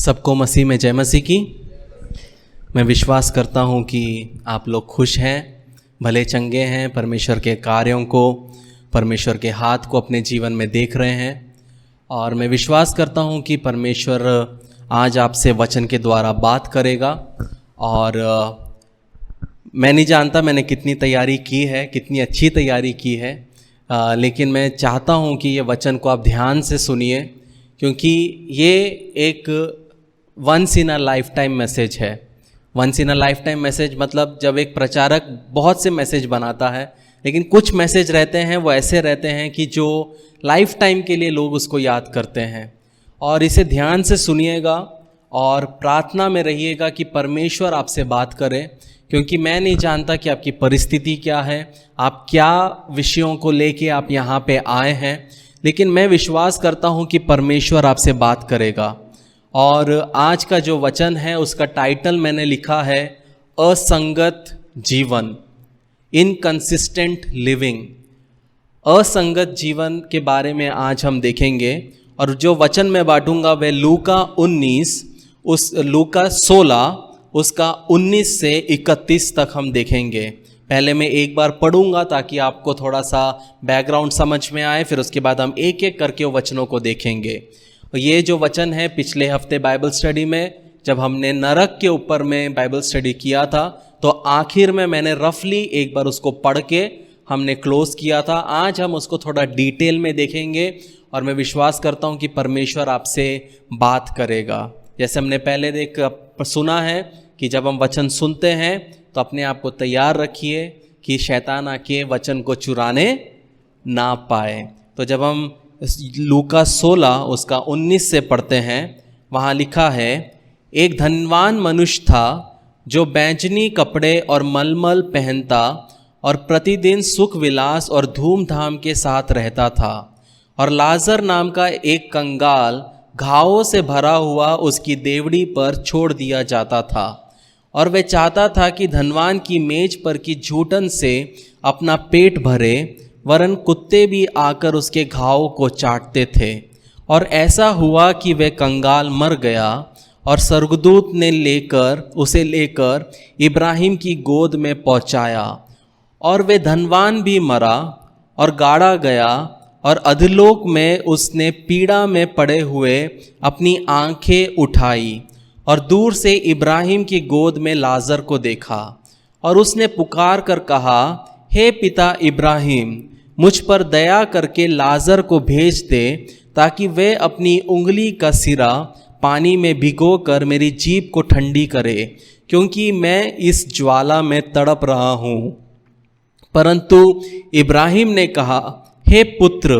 सबको मसीह में जय मसीह की। मैं विश्वास करता हूँ कि आप लोग खुश हैं, भले चंगे हैं, परमेश्वर के कार्यों को, परमेश्वर के हाथ को अपने जीवन में देख रहे हैं। और मैं विश्वास करता हूँ कि परमेश्वर आज आपसे वचन के द्वारा बात करेगा। और मैं नहीं जानता मैंने कितनी तैयारी की है, कितनी अच्छी तैयारी की है, लेकिन मैं चाहता हूँ कि ये वचन को आप ध्यान से सुनिए, क्योंकि ये एक once in a lifetime message है। Once in a lifetime message मतलब जब एक प्रचारक बहुत से मैसेज बनाता है, लेकिन कुछ मैसेज रहते हैं वो ऐसे रहते हैं कि जो लाइफ टाइम के लिए लोग उसको याद करते हैं। और इसे ध्यान से सुनिएगा और प्रार्थना में रहिएगा कि परमेश्वर आपसे बात करे, क्योंकि मैं नहीं जानता कि आपकी परिस्थिति क्या है, आप क्या विषयों को लेके आप यहाँ पे आए हैं, लेकिन मैं विश्वास करता हूँ कि परमेश्वर आपसे बात करेगा। और आज का जो वचन है उसका टाइटल मैंने लिखा है असंगत जीवन, इनकंसिस्टेंट लिविंग। असंगत जीवन के बारे में आज हम देखेंगे। और जो वचन मैं बांटूंगा वह लूका 16 उसका 19 से 31 तक हम देखेंगे। पहले मैं एक बार पढ़ूंगा ताकि आपको थोड़ा सा बैकग्राउंड समझ में आए, फिर उसके बाद हम एक एक करके वचनों को देखेंगे। ये जो वचन है पिछले हफ्ते बाइबल स्टडी में जब हमने नरक के ऊपर में बाइबल स्टडी किया था, तो आखिर में मैंने रफली एक बार उसको पढ़ के हमने क्लोज किया था। आज हम उसको थोड़ा डिटेल में देखेंगे और मैं विश्वास करता हूँ कि परमेश्वर आपसे बात करेगा। जैसे हमने पहले सुना है कि जब हम वचन सुनते हैं तो अपने आप को तैयार रखिए कि शैतान आके वचन को चुराने ना पाए। तो जब हम लूका 16 उसका 19 से पढ़ते हैं, वहाँ लिखा है, एक धनवान मनुष्य था जो बैंजनी कपड़े और मलमल पहनता और प्रतिदिन सुख विलास और धूमधाम के साथ रहता था। और लाजर नाम का एक कंगाल घावों से भरा हुआ उसकी देवड़ी पर छोड़ दिया जाता था। और वह चाहता था कि धनवान की मेज पर की जूठन से अपना पेट भरे, वरन कुत्ते भी आकर उसके घाव को चाटते थे। और ऐसा हुआ कि वह कंगाल मर गया और स्वर्गदूत ने उसे लेकर इब्राहिम की गोद में पहुंचाया। और वह धनवान भी मरा और गाड़ा गया, और अधोलोक में उसने पीड़ा में पड़े हुए अपनी आंखें उठाई और दूर से इब्राहिम की गोद में लाजर को देखा। और उसने पुकार कर कहा, हे पिता इब्राहिम, मुझ पर दया करके लाजर को भेज दे, ताकि वह अपनी उंगली का सिरा पानी में भिगोकर मेरी जीभ को ठंडी करे, क्योंकि मैं इस ज्वाला में तड़प रहा हूँ। परंतु इब्राहिम ने कहा, हे पुत्र,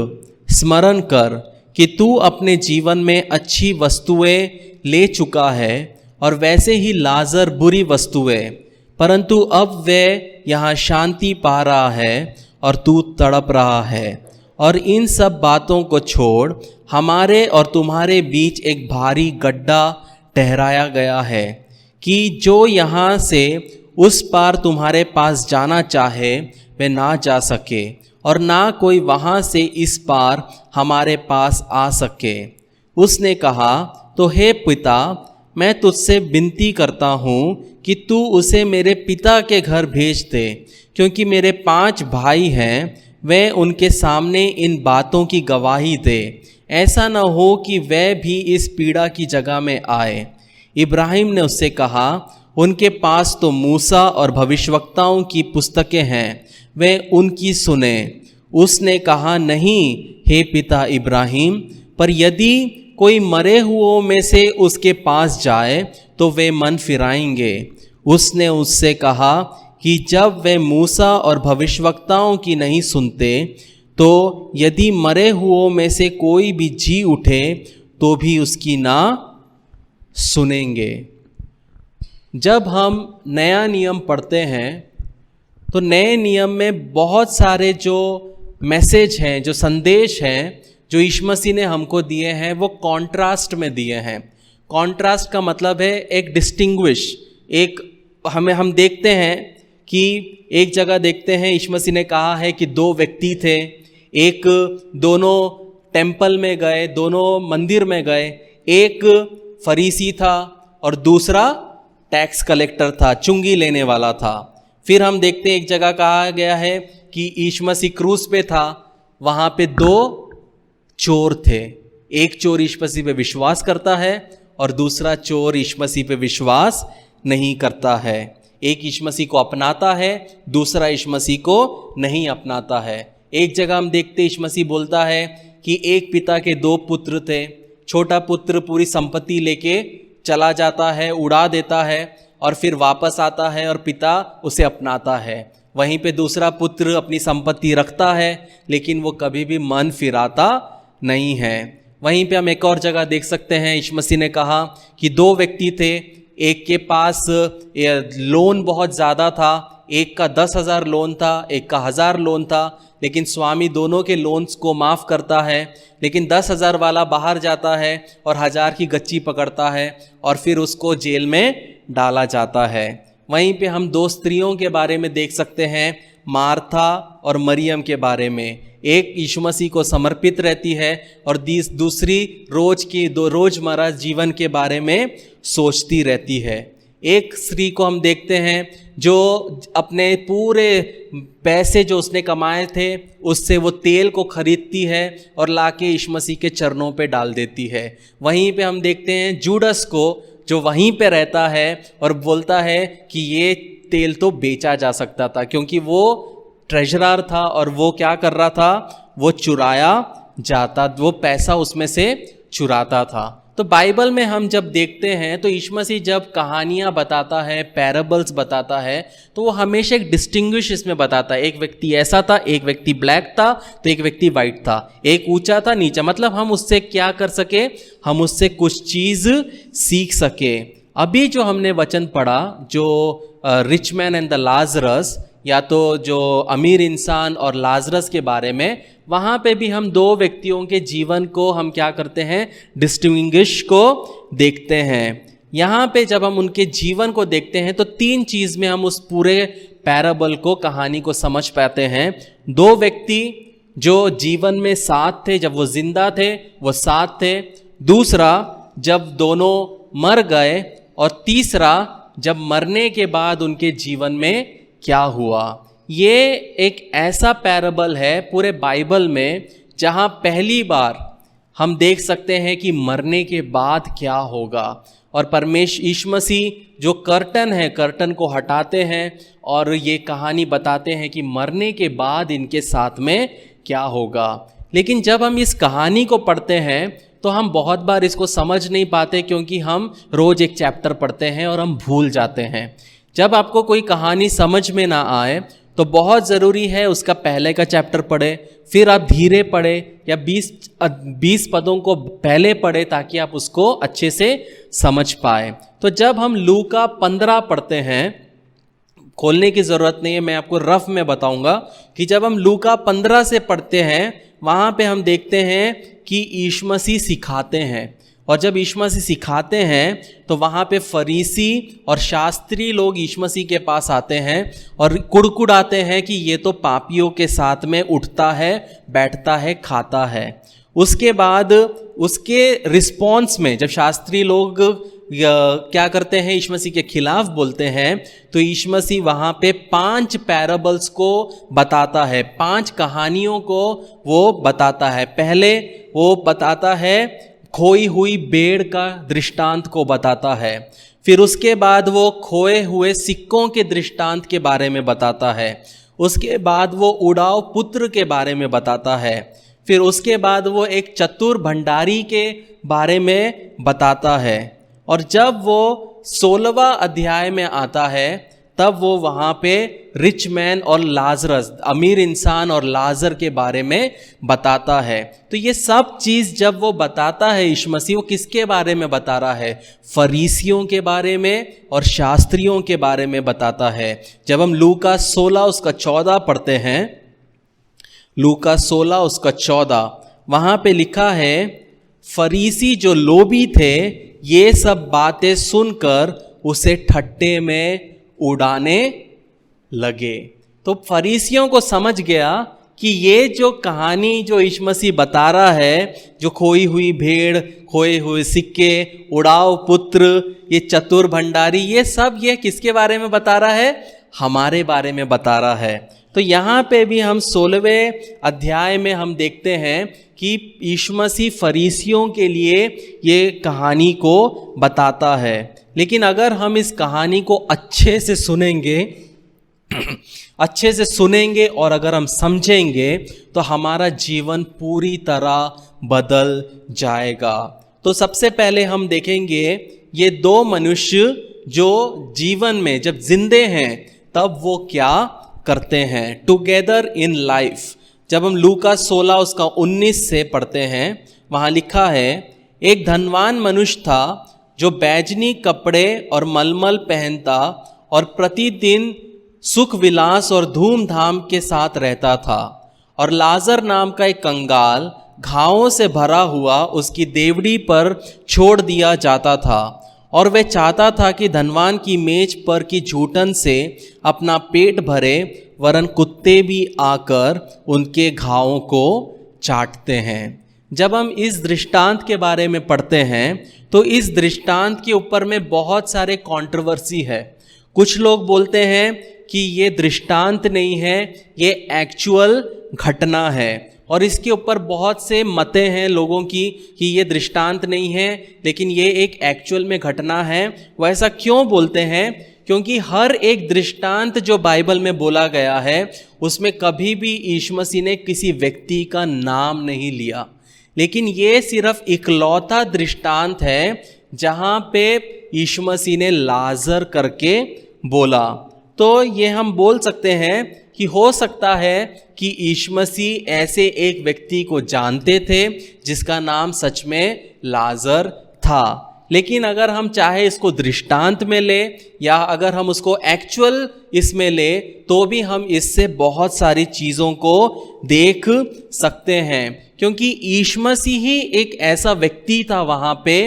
स्मरण कर कि तू अपने जीवन में अच्छी वस्तुएं ले चुका है, और वैसे ही लाजर बुरी वस्तुएं, परंतु अब वह यहाँ शांति पा रहा है और तू तड़प रहा है। और इन सब बातों को छोड़ हमारे और तुम्हारे बीच एक भारी गड्ढा ठहराया गया है, कि जो यहाँ से उस पार तुम्हारे पास जाना चाहे वह ना जा सके, और ना कोई वहाँ से इस पार हमारे पास आ सके। उसने कहा, तो हे पिता, मैं तुझसे विनती करता हूँ कि तू उसे मेरे पिता के घर भेज दे, क्योंकि मेरे 5 भाई हैं, वह उनके सामने इन बातों की गवाही दे, ऐसा न हो कि वह भी इस पीड़ा की जगह में आए। इब्राहिम ने उससे कहा, उनके पास तो मूसा और भविष्यवक्ताओं की पुस्तकें हैं, वे उनकी सुने। उसने कहा, नहीं हे पिता इब्राहिम, पर यदि कोई मरे हुओं में से उसके पास जाए तो वे मन फिराएंगे। उसने उससे कहा कि जब वे मूसा और भविष्यवक्ताओं की नहीं सुनते, तो यदि मरे हुओं में से कोई भी जी उठे तो भी उसकी ना सुनेंगे। जब हम नया नियम पढ़ते हैं तो नए नियम में बहुत सारे जो मैसेज हैं, जो संदेश हैं, जो यीशु मसीह ने हमको दिए हैं, वो कॉन्ट्रास्ट में दिए हैं। कॉन्ट्रास्ट का मतलब है एक डिस्टिंग्विश, एक हम देखते हैं कि एक जगह देखते हैं यीशु मसीह ने कहा है कि 2 व्यक्ति थे, दोनों टेम्पल में गए, दोनों मंदिर में गए, एक फरीसी था और दूसरा टैक्स कलेक्टर था, चुंगी लेने वाला था। फिर हम देखते हैं एक जगह कहा गया है कि यीशु मसीह क्रूस पे था, वहां पे दो चोर थे। एक चोर यीशु मसीह पे विश्वास करता है और दूसरा चोर यीशु मसीह पे विश्वास नहीं करता है। एक यीशु मसीह को अपनाता है, दूसरा यीशु मसीह को नहीं अपनाता है। एक जगह हम देखते यीशु मसीह बोलता है कि एक पिता के दो पुत्र थे। छोटा पुत्र पूरी संपत्ति लेके चला जाता है, उड़ा देता है और फिर वापस आता है और पिता उसे अपनाता है। वहीं पे दूसरा पुत्र अपनी संपत्ति रखता है लेकिन वो कभी भी मन फिराता नहीं है। वहीं पे हम एक और जगह देख सकते हैं, यीशु मसीह ने कहा कि दो व्यक्ति थे, एक के पास लोन बहुत ज़्यादा था, एक का 10,000 लोन था, एक का 1,000 लोन था, लेकिन स्वामी दोनों के लोन्स को माफ़ करता है। लेकिन 10,000 वाला बाहर जाता है और 1,000 की गच्ची पकड़ता है और फिर उसको जेल में डाला जाता है। वहीं पे हम दो स्त्रियों के बारे में देख सकते हैं, मार्था और मरियम के बारे में। एक यीशु मसीह को समर्पित रहती है और दूसरी रोज़मर्रा जीवन के बारे में सोचती रहती है। एक स्त्री को हम देखते हैं जो अपने पूरे पैसे जो उसने कमाए थे उससे वो तेल को खरीदती है और लाके यीशु मसीह के चरणों पे डाल देती है। वहीं पे हम देखते हैं जूडस को जो वहीं पे रहता है और बोलता है कि ये तेल तो बेचा जा सकता था, क्योंकि वो ट्रेजरर था और वो क्या कर रहा था, वो चुराया जाता, वो पैसा उसमें से चुराता था। तो बाइबल में हम जब देखते हैं तो यीशु मसीह जब कहानियाँ बताता है, पैराबल्स बताता है, तो वो हमेशा एक डिस्टिंग्विश इसमें बताता है। एक व्यक्ति ऐसा था, एक व्यक्ति ब्लैक था, तो एक व्यक्ति वाइट था, एक ऊंचा था, नीचा, मतलब हम उससे क्या कर सके, हम उससे कुछ चीज़ सीख सके। अभी जो हमने वचन पढ़ा, जो rich man and the Lazarus, या तो जो अमीर इंसान और लाजरस के बारे में, वहाँ पे भी हम दो व्यक्तियों के जीवन को हम क्या करते हैं, डिस्टिंग्विश को देखते हैं। यहाँ पे जब हम उनके जीवन को देखते हैं तो तीन चीज़ में हम उस पूरे पैराबल को, कहानी को समझ पाते हैं। दो व्यक्ति जो जीवन में साथ थे, जब वो जिंदा थे वो साथ थे। दूसरा, जब दोनों मर गए। और तीसरा, जब मरने के बाद उनके जीवन में क्या हुआ। ये एक ऐसा पैराबल है पूरे बाइबल में जहाँ पहली बार हम देख सकते हैं कि मरने के बाद क्या होगा। और परमेश्वर यीशु मसीह जो कर्टन है, कर्टन को हटाते हैं और ये कहानी बताते हैं कि मरने के बाद इनके साथ में क्या होगा। लेकिन जब हम इस कहानी को पढ़ते हैं तो हम बहुत बार इसको समझ नहीं पाते, क्योंकि हम रोज़ एक चैप्टर पढ़ते हैं और हम भूल जाते हैं। जब आपको कोई कहानी समझ में ना आए तो बहुत ज़रूरी है उसका पहले का चैप्टर पढ़े, फिर आप धीरे पढ़े या 20 पदों को पहले पढ़े ताकि आप उसको अच्छे से समझ पाए। तो जब हम लूका 15 पढ़ते हैं, खोलने की ज़रूरत नहीं है, मैं आपको रफ में बताऊंगा कि जब हम लूका 15 से पढ़ते हैं वहाँ पे हम देखते हैं कि यीशु मसीह सिखाते हैं। और जब यीशु मसीह सिखाते हैं तो वहाँ पे फरीसी और शास्त्री लोग यीशु मसीह के पास आते हैं और कुड़कुड़ाते हैं कि ये तो पापियों के साथ में उठता है, बैठता है, खाता है। उसके बाद उसके रिस्पॉन्स में जब शास्त्री लोग क्या करते हैं, यीशु मसीह के खिलाफ बोलते हैं, तो यीशु मसीह वहाँ पे 5 पैराबल्स को बताता है, 5 कहानियों को वो बताता है। पहले वो बताता है खोई हुई भेड़ का दृष्टांत को बताता है। फिर उसके बाद वो खोए हुए सिक्कों के दृष्टांत के बारे में बताता है। उसके बाद वो उड़ाव पुत्र के बारे में बताता है। फिर उसके बाद वो एक चतुर भंडारी के बारे में बताता है। और जब वो 16वां अध्याय में आता है तब वो वहाँ पे रिच मैन और लाजरस, अमीर इंसान और लाजर के बारे में बताता है। तो ये सब चीज़ जब वो बताता है यीशु मसीह, वो किसके बारे में बता रहा है, फरीसियों के बारे में और शास्त्रियों के बारे में बताता है। जब हम लूका 16 उसका 14 पढ़ते हैं, लूका 16 उसका 14, वहाँ पे लिखा है, फरीसी जो लोभी थे ये सब बातें सुनकर उसे ठट्टे में उड़ाने लगे। तो फरीसियों को समझ गया कि ये जो कहानी जो यीशु मसीह बता रहा है, जो खोई हुई भेड़, खोए हुए सिक्के, उड़ाव पुत्र, ये चतुर भंडारी, ये किसके बारे में बता रहा है? हमारे बारे में बता रहा है। तो यहाँ पे भी हम 16वें अध्याय में हम देखते हैं कि यीशु मसीह फरीसियों के लिए ये कहानी को बताता है। लेकिन अगर हम इस कहानी को अच्छे से सुनेंगे और अगर हम समझेंगे तो हमारा जीवन पूरी तरह बदल जाएगा। तो सबसे पहले हम देखेंगे ये दो मनुष्य जो जीवन में जब जिंदे हैं तब वो क्या करते हैं, टुगेदर इन लाइफ। जब हम लूका 16 उसका 19 से पढ़ते हैं, वहाँ लिखा है, एक धनवान मनुष्य था जो बैजनी कपड़े और मलमल पहनता और प्रतिदिन सुख विलास और धूमधाम के साथ रहता था। और लाजर नाम का एक कंगाल घावों से भरा हुआ उसकी देवड़ी पर छोड़ दिया जाता था। और वह चाहता था कि धनवान की मेज पर की जूठन से अपना पेट भरे, वरन कुत्ते भी आकर उनके घावों को चाटते हैं। जब हम इस दृष्टांत के बारे में पढ़ते हैं तो इस दृष्टांत के ऊपर में बहुत सारे कंट्रोवर्सी है। कुछ लोग बोलते हैं कि ये दृष्टांत नहीं है, ये एक्चुअल घटना है। और इसके ऊपर बहुत से मतें हैं लोगों की कि ये दृष्टांत नहीं है लेकिन ये एक एक्चुअल में घटना है। वो ऐसा क्यों बोलते हैं? क्योंकि हर एक दृष्टांत जो बाइबल में बोला गया है उसमें कभी भी यीशु मसीह ने किसी व्यक्ति का नाम नहीं लिया, लेकिन ये सिर्फ इकलौता दृष्टांत है जहाँ पे यीशु मसीह ने लाजर करके बोला। तो ये हम बोल सकते हैं कि हो सकता है कि यीशु मसीह ऐसे एक व्यक्ति को जानते थे जिसका नाम सच में लाजर था। लेकिन अगर हम चाहे इसको दृष्टांत में ले या अगर हम उसको एक्चुअल इसमें ले तो भी हम इससे बहुत सारी चीज़ों को देख सकते हैं, क्योंकि यीशु मसीह ही एक ऐसा व्यक्ति था वहाँ पे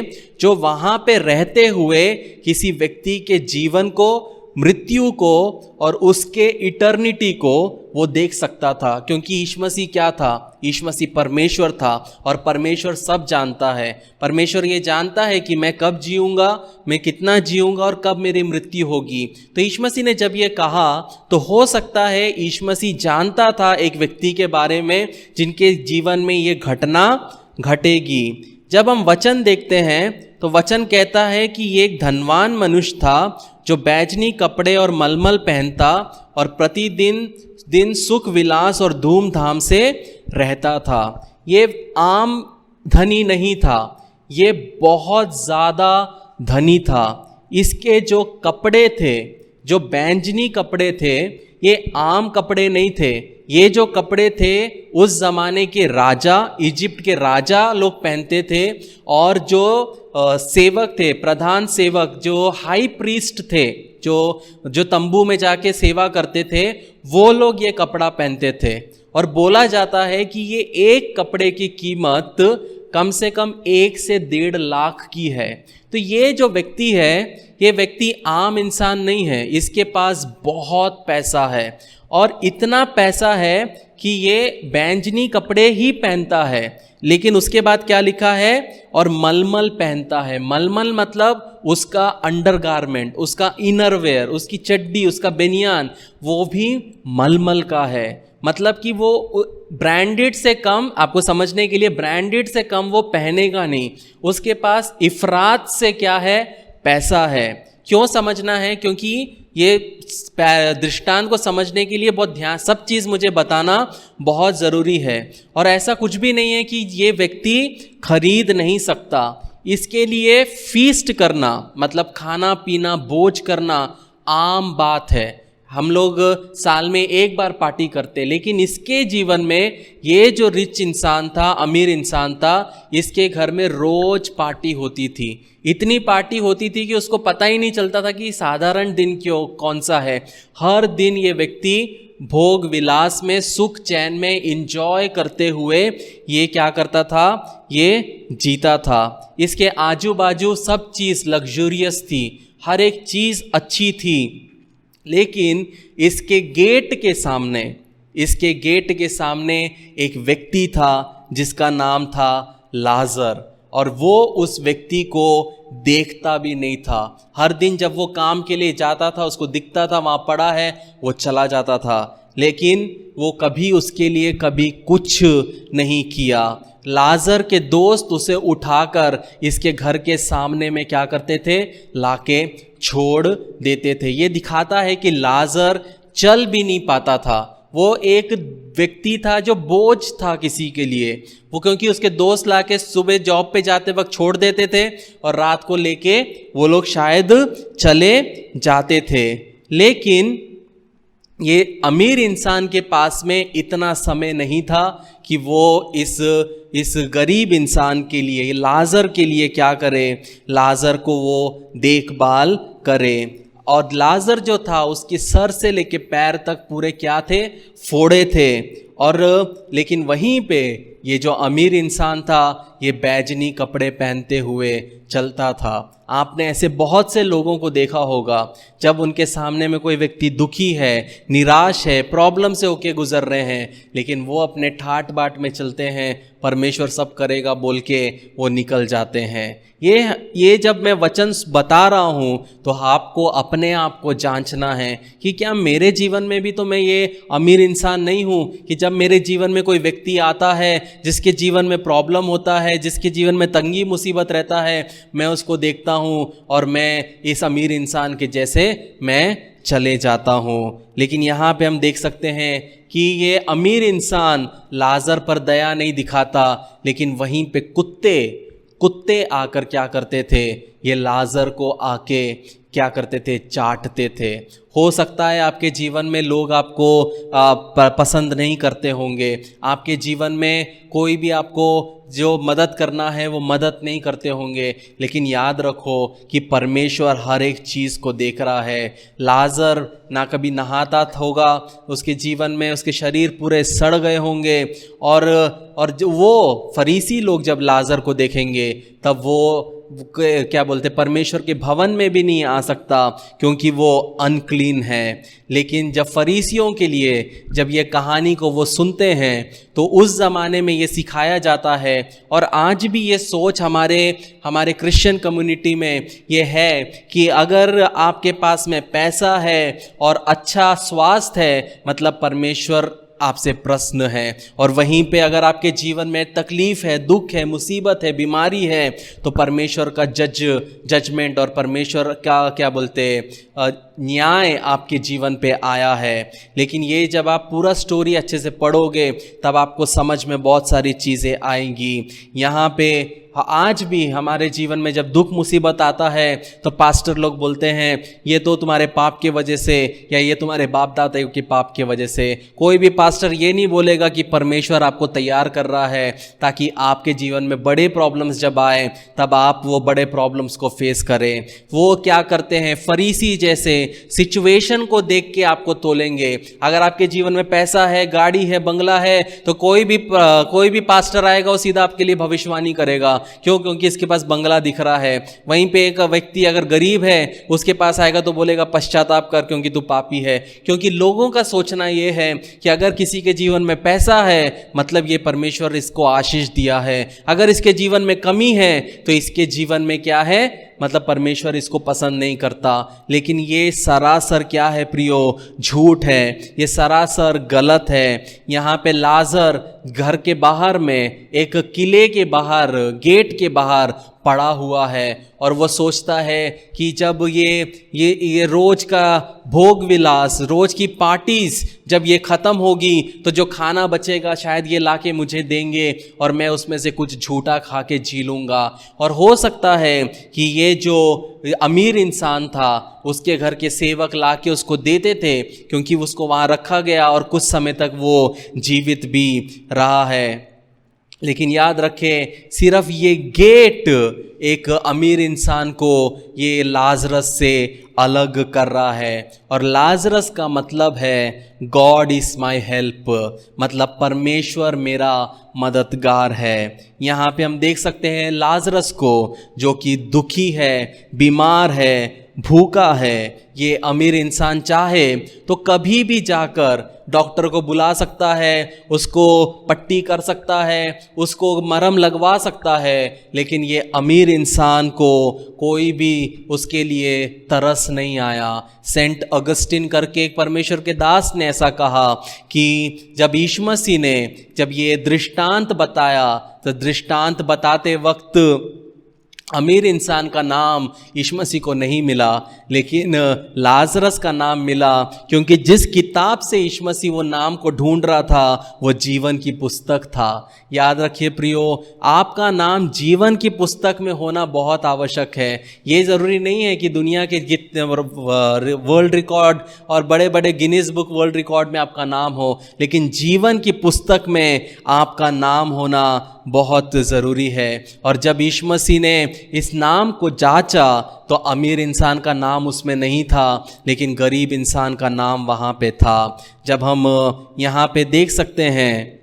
जो वहाँ पे रहते हुए किसी व्यक्ति के जीवन को, मृत्यु को और उसके इटर्निटी को वो देख सकता था। क्योंकि यीशु मसीह क्या था? यीशु मसीह परमेश्वर था और परमेश्वर सब जानता है। परमेश्वर ये जानता है कि मैं कब जीऊँगा, मैं कितना जीऊँगा और कब मेरी मृत्यु होगी। तो यीशु मसीह ने जब ये कहा तो हो सकता है यीशु मसीह जानता था एक व्यक्ति के बारे में जिनके जीवन में ये घटना घटेगी। जब हम वचन देखते हैं तो वचन कहता है कि ये एक धनवान मनुष्य था जो बैजनी कपड़े और मलमल पहनता और प्रतिदिन सुख विलास और धूमधाम से रहता था। ये आम धनी नहीं था, ये बहुत ज़्यादा धनी था। इसके जो कपड़े थे, जो बैंजनी कपड़े थे, ये आम कपड़े नहीं थे। ये जो कपड़े थे उस ज़माने के राजा, इजिप्ट के राजा लोग पहनते थे। और जो सेवक थे, प्रधान सेवक, जो हाई प्रीस्ट थे, जो तंबू में जाके सेवा करते थे, वो लोग ये कपड़ा पहनते थे। और बोला जाता है कि ये एक कपड़े की कीमत कम से कम 1 से 1.5 लाख की है। तो ये जो व्यक्ति है, ये व्यक्ति आम इंसान नहीं है, इसके पास बहुत पैसा है। और इतना पैसा है कि ये बैंजनी कपड़े ही पहनता है। लेकिन उसके बाद क्या लिखा है? और मलमल पहनता है। मलमल मतलब उसका अंडरगारमेंट, उसका इनरवेयर, उसकी चड्डी, उसका बेनियान, वो भी मलमल का है। मतलब कि वो ब्रांडेड से कम, आपको समझने के लिए, ब्रांडेड से कम वो पहनेगा नहीं। उसके पास इफरात से क्या है? पैसा है। क्यों समझना है? क्योंकि ये दृष्टांत को समझने के लिए बहुत ध्यान, सब चीज़ मुझे बताना बहुत ज़रूरी है। और ऐसा कुछ भी नहीं है कि ये व्यक्ति खरीद नहीं सकता। इसके लिए फीस्ट करना, मतलब खाना पीना, भोज करना आम बात है। हम लोग साल में एक बार पार्टी करते, लेकिन इसके जीवन में ये जो रिच इंसान था, अमीर इंसान था, इसके घर में रोज पार्टी होती थी। इतनी पार्टी होती थी कि उसको पता ही नहीं चलता था कि साधारण दिन कौन सा है। हर दिन ये व्यक्ति भोग विलास में, सुख चैन में इंजॉय करते हुए ये क्या करता था? ये जीता था। इसके आजू बाजू सब चीज़ लग्जूरियस थी, हर एक चीज़ अच्छी थी। लेकिन इसके गेट के सामने, इसके गेट के सामने एक व्यक्ति था जिसका नाम था लाजर, और वो उस व्यक्ति को देखता भी नहीं था। हर दिन जब वो काम के लिए जाता था, उसको दिखता था वहाँ पड़ा है, वो चला जाता था, लेकिन वो कभी उसके लिए कभी कुछ नहीं किया। लाजर के दोस्त उसे उठाकर इसके घर के सामने में क्या करते थे, लाके छोड़ देते थे। ये दिखाता है कि लाजर चल भी नहीं पाता था। वो एक व्यक्ति था जो बोझ था किसी के लिए। वो क्योंकि उसके दोस्त लाके सुबह जॉब पे जाते वक्त छोड़ देते थे और रात को लेके वो लोग शायद चले जाते थे। लेकिन ये अमीर इंसान के पास में इतना समय नहीं था कि वो इस गरीब इंसान के लिए, लाजर के लिए क्या करे, लाजर को वो देखभाल करे। और लाजर जो था उसके सर से लेके पैर तक पूरे क्या थे, फोड़े थे। और लेकिन वहीं पे ये जो अमीर इंसान था ये बैजनी कपड़े पहनते हुए चलता था। आपने ऐसे बहुत से लोगों को देखा होगा, जब उनके सामने में कोई व्यक्ति दुखी है, निराश है, प्रॉब्लम से होके गुजर रहे हैं, लेकिन वो अपने ठाट बाट में चलते हैं, परमेश्वर सब करेगा बोल के वो निकल जाते हैं। ये जब मैं वचन बता रहा हूँ तो आपको अपने आप को जांचना है कि क्या मेरे जीवन में भी तो मैं ये अमीर इंसान नहीं हूँ कि जब मेरे जीवन में कोई व्यक्ति आता है जिसके जीवन में प्रॉब्लम होता है, जिसके जीवन में तंगी मुसीबत रहता है, मैं उसको देखता हूँ और मैं इस अमीर इंसान के जैसे मैं चले जाता हूँ। लेकिन यहाँ पे हम देख सकते हैं कि ये अमीर इंसान लाजर पर दया नहीं दिखाता, लेकिन वहीं पे कुत्ते आकर क्या करते थे, ये लाजर को आके क्या करते थे, चाटते थे। हो सकता है आपके जीवन में लोग आपको पसंद नहीं करते होंगे, आपके जीवन में कोई भी आपको जो मदद करना है वो मदद नहीं करते होंगे, लेकिन याद रखो कि परमेश्वर हर एक चीज़ को देख रहा है। लाजर ना कभी नहाता होगा, उसके जीवन में उसके शरीर पूरे सड़ गए होंगे, और जो वो फरीसी लोग जब लाजर को देखेंगे तब वो क्या बोलते, परमेश्वर के भवन में भी नहीं आ सकता क्योंकि वो अनक्लीन है। लेकिन जब फरीसियों के लिए जब ये कहानी को वो सुनते हैं तो उस ज़माने में ये सिखाया जाता है, और आज भी ये सोच हमारे क्रिश्चियन कम्युनिटी में ये है कि अगर आपके पास में पैसा है और अच्छा स्वास्थ्य है, मतलब परमेश्वर आपसे प्रसन्न है। और वहीं पे अगर आपके जीवन में तकलीफ है, दुख है, मुसीबत है, बीमारी है, तो परमेश्वर का जजमेंट और परमेश्वर का क्या बोलते न्याय आपके जीवन पे आया है। लेकिन ये जब आप पूरा स्टोरी अच्छे से पढ़ोगे तब आपको समझ में बहुत सारी चीज़ें आएंगी। यहाँ पे आज भी हमारे जीवन में जब दुख मुसीबत आता है तो पास्टर लोग बोलते हैं ये तो तुम्हारे पाप के वजह से, या ये तुम्हारे बाप दादा के पाप के वजह से। कोई भी पास्टर ये नहीं बोलेगा कि परमेश्वर आपको तैयार कर रहा है ताकि आपके जीवन में बड़े प्रॉब्लम्स जब आए तब आप वो बड़े प्रॉब्लम्स को फेस करें। वो क्या करते हैं, फरीसी जैसे सिचुएशन को देख के आपको तोलेंगे। अगर आपके जीवन में पैसा है, गाड़ी है, बंगला है, तो कोई भी पास्टर आएगा वो सीधा आपके लिए भविष्यवाणी करेगा। क्यों? क्योंकि इसके पास बंगला दिख रहा है। वहीं पे एक व्यक्ति अगर गरीब है उसके पास आएगा तो बोलेगा पश्चाताप कर क्योंकि तू पापी है। क्योंकि लोगों का सोचना ये है कि अगर किसी के जीवन में पैसा है मतलब ये परमेश्वर इसको आशीष दिया है, अगर इसके जीवन में कमी है तो इसके जीवन में क्या है, मतलब परमेश्वर इसको पसंद नहीं करता। लेकिन ये सरासर क्या है प्रियो, झूठ है, ये सरासर गलत है। यहाँ पे लाजर घर के बाहर में, एक किले के बाहर, गेट के बाहर पड़ा हुआ है, और वो सोचता है कि जब ये रोज का भोग विलास, रोज की पार्टीज जब ये ख़त्म होगी तो जो खाना बचेगा शायद ये लाके मुझे देंगे और मैं उसमें से कुछ झूठा खा के जी लूँगा। और हो सकता है कि ये जो अमीर इंसान था उसके घर के सेवक लाके उसको देते थे क्योंकि उसको वहाँ रखा गया और कुछ समय तक वो जीवित भी रहा है। लेकिन याद रखें, सिर्फ ये गेट एक अमीर इंसान को ये लाजरस से अलग कर रहा है। और लाजरस का मतलब है गॉड इज़ माई हेल्प, मतलब परमेश्वर मेरा मददगार है। यहाँ पे हम देख सकते हैं लाजरस को, जो कि दुखी है, बीमार है, भूखा है। ये अमीर इंसान चाहे तो कभी भी जाकर डॉक्टर को बुला सकता है, उसको पट्टी कर सकता है, उसको मरहम लगवा सकता है, लेकिन ये अमीर इंसान को कोई भी उसके लिए तरस नहीं आया। सेंट अगस्टिन करके एक परमेश्वर के दास ने ऐसा कहा कि जब यीशु मसीह ने जब ये दृष्टांत बताया, तो दृष्टांत बताते वक्त अमीर इंसान का नाम यीशु मसीह को नहीं मिला, लेकिन लाजरस का नाम मिला, क्योंकि जिस किताब से यीशु मसीह वो नाम को ढूंढ रहा था वो जीवन की पुस्तक था। याद रखिए प्रियो, आपका नाम जीवन की पुस्तक में होना बहुत आवश्यक है। ये ज़रूरी नहीं है कि दुनिया के जितने वर्ल्ड रिकॉर्ड और बड़े बड़े गिनीज बुक वर्ल्ड रिकॉर्ड में आपका नाम हो, लेकिन जीवन की पुस्तक में आपका नाम होना बहुत ज़रूरी है। और जब यीशु मसीह ने इस नाम को जांचा तो अमीर इंसान का नाम उसमें नहीं था, लेकिन गरीब इंसान का नाम वहाँ पे था। जब हम यहाँ पे देख सकते हैं,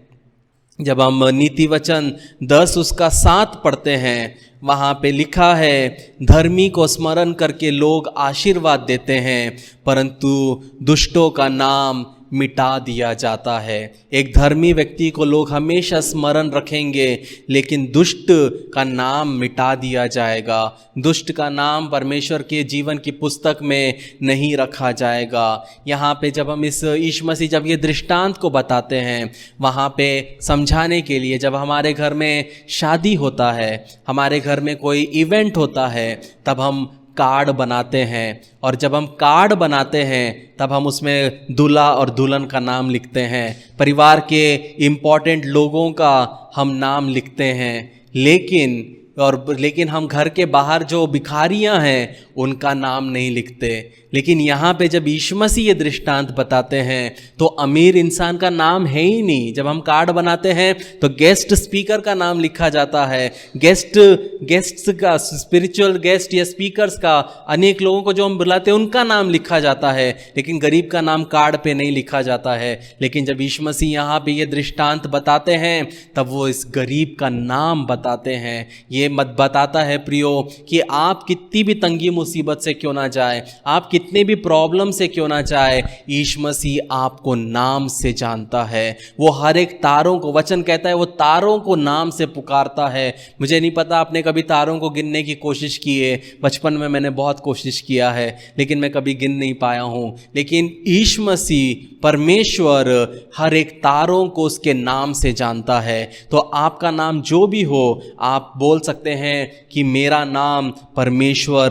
जब हम नीति वचन 10 उसका 7 पढ़ते हैं, वहाँ पे लिखा है, धर्मी को स्मरण करके लोग आशीर्वाद देते हैं, परंतु दुष्टों का नाम मिटा दिया जाता है। एक धर्मी व्यक्ति को लोग हमेशा स्मरण रखेंगे, लेकिन दुष्ट का नाम मिटा दिया जाएगा। दुष्ट का नाम परमेश्वर के जीवन की पुस्तक में नहीं रखा जाएगा। यहाँ पे जब हम इस यीशु मसीह जब ये दृष्टांत को बताते हैं, वहाँ पे समझाने के लिए, जब हमारे घर में शादी होता है, हमारे घर में कोई इवेंट होता है, तब हम कार्ड बनाते हैं, और जब हम कार्ड बनाते हैं तब हम उसमें दूल्हा और दुल्हन का नाम लिखते हैं, परिवार के इम्पॉर्टेंट लोगों का हम नाम लिखते हैं, लेकिन हम घर के बाहर जो भिखारियां हैं उनका नाम नहीं लिखते। लेकिन यहाँ पे जब यीशु मसीह ये दृष्टांत बताते हैं तो अमीर इंसान का नाम है ही नहीं। जब हम कार्ड बनाते हैं तो गेस्ट स्पीकर का नाम लिखा जाता है, गेस्ट्स का, स्पिरिचुअल गेस्ट या स्पीकर्स का, अनेक लोगों को जो हम बुलाते हैं उनका नाम लिखा जाता है, लेकिन गरीब का नाम कार्ड पे नहीं लिखा जाता है। लेकिन जब यीशु मसीह यहाँ पे ये दृष्टांत बताते हैं तब वो इस गरीब का नाम बताते हैं। ये मत बताता है प्रियो कि आप कितनी भी तंगी मुसीबत से क्यों ना जाए, आप कितने भी प्रॉब्लम से क्यों ना जाए, यीशु मसीह आपको नाम से जानता है। वो हर एक तारों को, वचन कहता है वो तारों को नाम से पुकारता है। मुझे नहीं पता आपने कभी तारों को गिनने की कोशिश की है, बचपन में मैंने बहुत कोशिश किया है, लेकिन मैं कभी गिन नहीं पाया हूँ। लेकिन यीशु मसीह परमेश्वर हर एक तारों को उसके नाम से जानता है। तो आपका नाम जो भी हो, आप बोल सकते हैं कि मेरा नाम परमेश्वर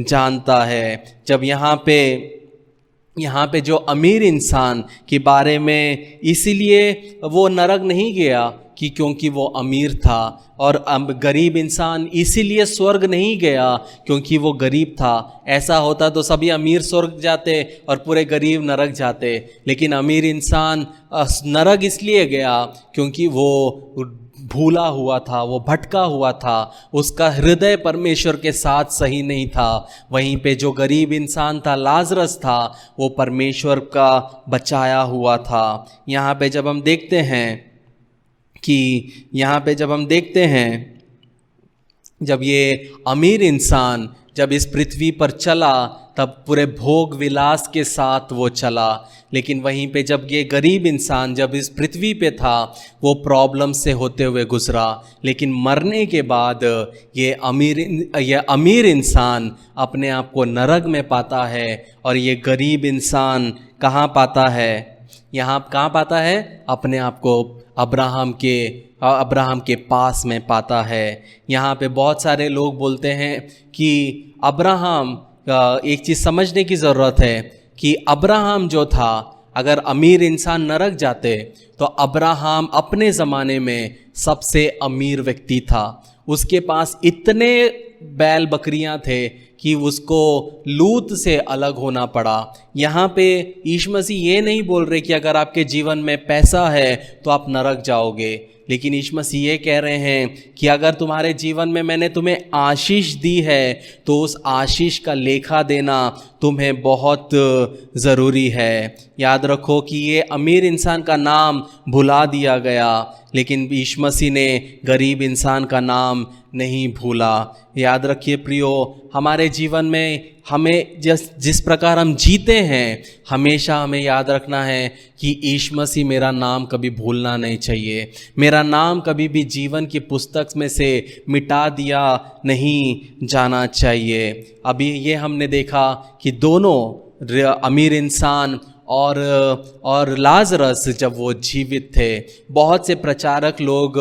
जानता है। जब यहाँ पे जो अमीर इंसान के बारे में, इसीलिए वो नरक नहीं गया कि क्योंकि वो अमीर था, और गरीब इंसान इसीलिए स्वर्ग नहीं गया क्योंकि वो गरीब था। ऐसा होता तो सभी अमीर स्वर्ग जाते और पूरे गरीब नरक जाते, लेकिन अमीर इंसान नरक इसलिए गया क्योंकि वो भूला हुआ था, वो भटका हुआ था, उसका हृदय परमेश्वर के साथ सही नहीं था। वहीं पे जो गरीब इंसान था, लाजरस था, वो परमेश्वर का बचाया हुआ था। यहाँ पे जब हम देखते हैं जब ये अमीर इंसान जब इस पृथ्वी पर चला तब पूरे भोग विलास के साथ वो चला, लेकिन वहीं पे जब ये गरीब इंसान जब इस पृथ्वी पे था वो प्रॉब्लम से होते हुए गुजरा। लेकिन मरने के बाद ये अमीर इंसान अपने आप को नरक में पाता है, और ये गरीब इंसान कहाँ पाता है? यहाँ कहाँ पाता है? अपने आप को अब्राहम के पास में पाता है। यहाँ पे बहुत सारे लोग बोलते हैं कि अब्राहम, एक चीज़ समझने की ज़रूरत है कि अब्राहम जो था, अगर अमीर इंसान नरक जाते तो अब्राहम अपने ज़माने में सबसे अमीर व्यक्ति था। उसके पास इतने बैल बकरियां थे कि उसको लूत से अलग होना पड़ा। यहाँ पे यीशु मसीह ये नहीं बोल रहे कि अगर आपके जीवन में पैसा है तो आप नरक जाओगे, लेकिन यीशु मसीह ये कह रहे हैं कि अगर तुम्हारे जीवन में मैंने तुम्हें आशीष दी है तो उस आशीष का लेखा देना तुम्हें बहुत ज़रूरी है। याद रखो कि ये अमीर इंसान का नाम भुला दिया गया, लेकिन यीशु मसीह ने गरीब इंसान का नाम नहीं भूला। याद रखिए प्रियो, हमारे जीवन में हमें जिस प्रकार हम जीते हैं, हमेशा हमें याद रखना है कि यीशु मसीह मेरा नाम कभी भूलना नहीं चाहिए। मेरा नाम कभी भी जीवन की पुस्तक में से मिटा दिया नहीं जाना चाहिए। अभी ये हमने देखा कि दोनों अमीर इंसान और लाजरस जब वो जीवित थे, बहुत से प्रचारक लोग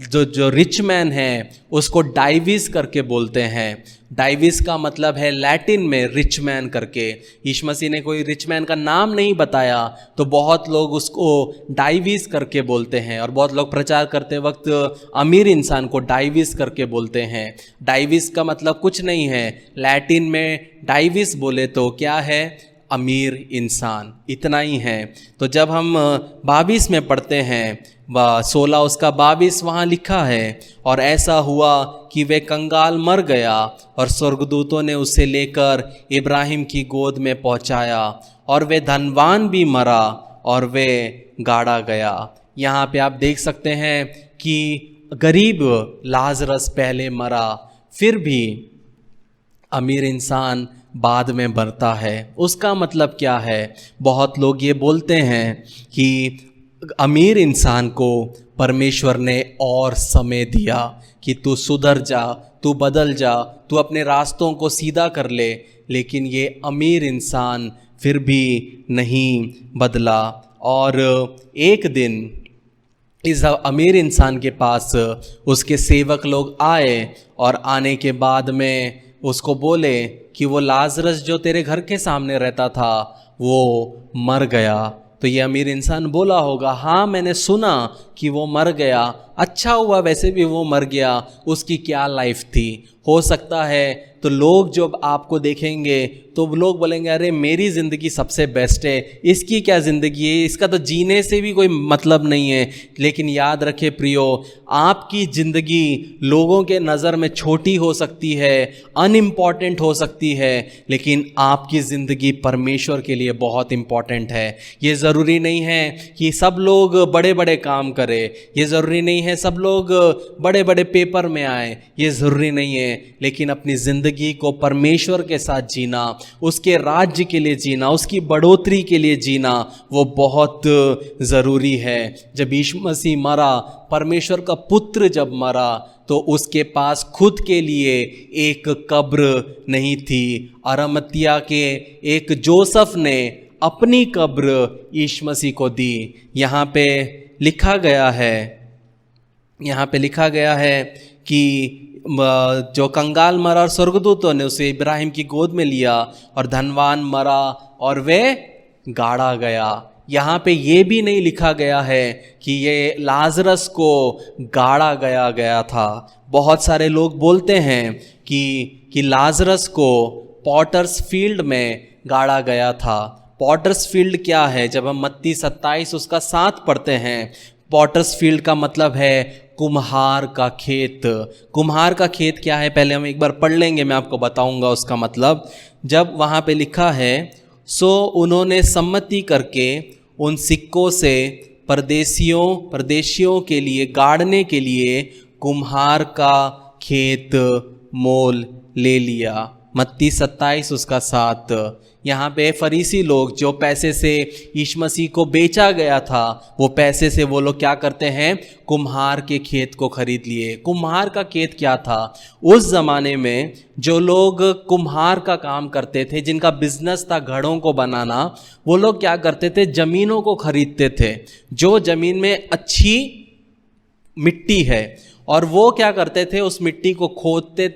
जो रिच मैन है उसको डाइविस करके बोलते हैं। डाइविस का मतलब है लैटिन में रिच मैन करके। यीशु मसीह ने कोई रिच मैन का नाम नहीं बताया तो बहुत लोग उसको डाइविस करके बोलते हैं, और बहुत लोग प्रचार करते वक्त अमीर इंसान को डाइविस करके बोलते हैं। डाइविस का मतलब कुछ नहीं है, लैटिन में डाइविस बोले तो क्या है, अमीर इंसान, इतना ही है। तो जब हम 22 में पढ़ते हैं 16 उसका 22 वहाँ लिखा है, और ऐसा हुआ कि वे कंगाल मर गया और स्वर्गदूतों ने उसे लेकर इब्राहिम की गोद में पहुँचाया, और वे धनवान भी मरा और वे गाड़ा गया। यहाँ पे आप देख सकते हैं कि गरीब लाजरस पहले मरा, फिर भी अमीर इंसान बाद में मरता है। उसका मतलब क्या है? बहुत लोग ये बोलते हैं कि अमीर इंसान को परमेश्वर ने और समय दिया कि तू सुधर जा, तू बदल जा, तू अपने रास्तों को सीधा कर ले, लेकिन ये अमीर इंसान फिर भी नहीं बदला। और एक दिन इस अमीर इंसान के पास उसके सेवक लोग आए, और आने के बाद में उसको बोले कि वो लाजरस जो तेरे घर के सामने रहता था वो मर गया। तो ये अमीर इंसान बोला होगा, हाँ मैंने सुना कि वो मर गया, अच्छा हुआ वैसे भी वो मर गया, उसकी क्या लाइफ थी। हो सकता है तो लोग जब आपको देखेंगे तो लोग बोलेंगे अरे मेरी ज़िंदगी सबसे बेस्ट है, इसकी क्या ज़िंदगी है, इसका तो जीने से भी कोई मतलब नहीं है। लेकिन याद रखे प्रियो, आपकी ज़िंदगी लोगों के नज़र में छोटी हो सकती है, अनइम्पॉर्टेंट हो सकती है, लेकिन आपकी ज़िंदगी परमेश्वर के लिए बहुत इम्पॉर्टेंट है। ये ज़रूरी नहीं है कि सब लोग बड़े बड़े काम करें, ये ज़रूरी नहीं है सब लोग बड़े बड़े पेपर में आए, ये ज़रूरी नहीं है, लेकिन अपनी ज़िंदगी को परमेश्वर के साथ जीना, उसके राज्य के लिए जीना, उसकी बढ़ोतरी के लिए जीना, वो बहुत ज़रूरी है। जब यीशु मसीह मरा, परमेश्वर का पुत्र जब मरा, तो उसके पास खुद के लिए एक कब्र नहीं थी। अरमतिया के एक जोसेफ ने अपनी कब्र यीशु मसीह को दी। यहाँ पे लिखा गया है कि जो कंगाल मरा और स्वर्गदूतों ने उसे इब्राहिम की गोद में लिया, और धनवान मरा और वे गाड़ा गया। यहाँ पे ये भी नहीं लिखा गया है कि ये लाजरस को गाड़ा गया था। बहुत सारे लोग बोलते हैं कि लाजरस को पॉटर्स फील्ड में गाड़ा गया था। पॉटर्स फील्ड क्या है? जब हम मत्ती 27 उसका 7 पढ़ते हैं, पॉटर्स फील्ड का मतलब है कुम्हार का खेत। कुम्हार का खेत क्या है पहले हम एक बार पढ़ लेंगे, मैं आपको बताऊंगा उसका मतलब। जब वहाँ पे लिखा है, सो उन्होंने सम्मति करके उन सिक्कों से परदेशियों के लिए गाड़ने के लिए कुम्हार का खेत मोल ले लिया। मत्ती 27 उसका 7। यहाँ पे फरीसी लोग जो पैसे से यीशु मसीह को बेचा गया था, वो पैसे से वो लोग क्या करते हैं, कुम्हार के खेत को खरीद लिए। कुम्हार का खेत क्या था? उस ज़माने में जो लोग कुम्हार का काम करते थे, जिनका बिजनेस था घड़ों को बनाना, वो लोग क्या करते थे, ज़मीनों को खरीदते थे। जो ज़मीन में अच्छी मिट्टी है, और वो क्या करते थे, उस मिट्टी को खोदते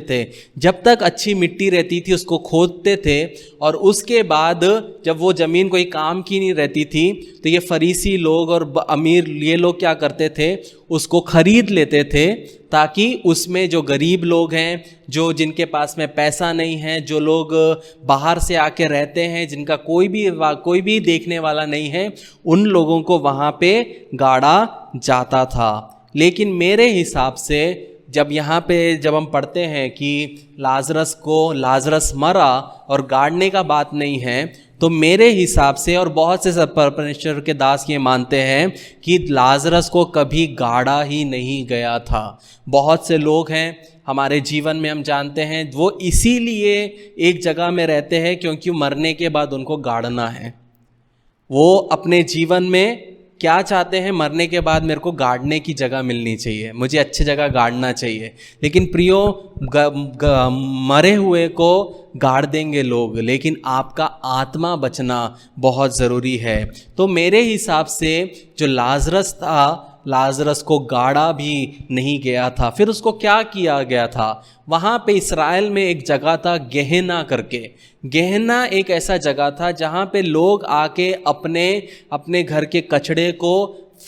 थे। जब तक अच्छी मिट्टी रहती थी उसको खोदते थे, और उसके बाद जब वो ज़मीन कोई काम की नहीं रहती थी तो ये फरीसी लोग और अमीर ये लोग क्या करते थे, उसको खरीद लेते थे, ताकि उसमें जो गरीब लोग हैं, जो जिनके पास में पैसा नहीं है, जो लोग बाहर से आके रहते हैं, जिनका कोई भी देखने वाला नहीं है, उन लोगों को वहाँ पे गाड़ा जाता था। लेकिन मेरे हिसाब से जब हम पढ़ते हैं कि लाजरस मरा और गाड़ने का बात नहीं है, तो मेरे हिसाब से और बहुत से परमेश्वर के दास ये मानते हैं कि लाजरस को कभी गाड़ा ही नहीं गया था। बहुत से लोग हैं हमारे जीवन में, हम जानते हैं, वो इसीलिए एक जगह में रहते हैं क्योंकि मरने के बाद उनको गाड़ना है। वो अपने जीवन में क्या चाहते हैं, मरने के बाद मेरे को गाड़ने की जगह मिलनी चाहिए, मुझे अच्छी जगह गाड़ना चाहिए। लेकिन प्रियो, मरे हुए को गाड़ देंगे लोग, लेकिन आपका आत्मा बचना बहुत ज़रूरी है। तो मेरे हिसाब से जो लाजरस था, लाजरस को गाड़ा भी नहीं गया था। फिर उसको क्या किया गया था? वहाँ पे इस्राएल में एक जगह था गेहना करके। गेहना एक ऐसा जगह था जहाँ पे लोग आके अपने घर के कचड़े को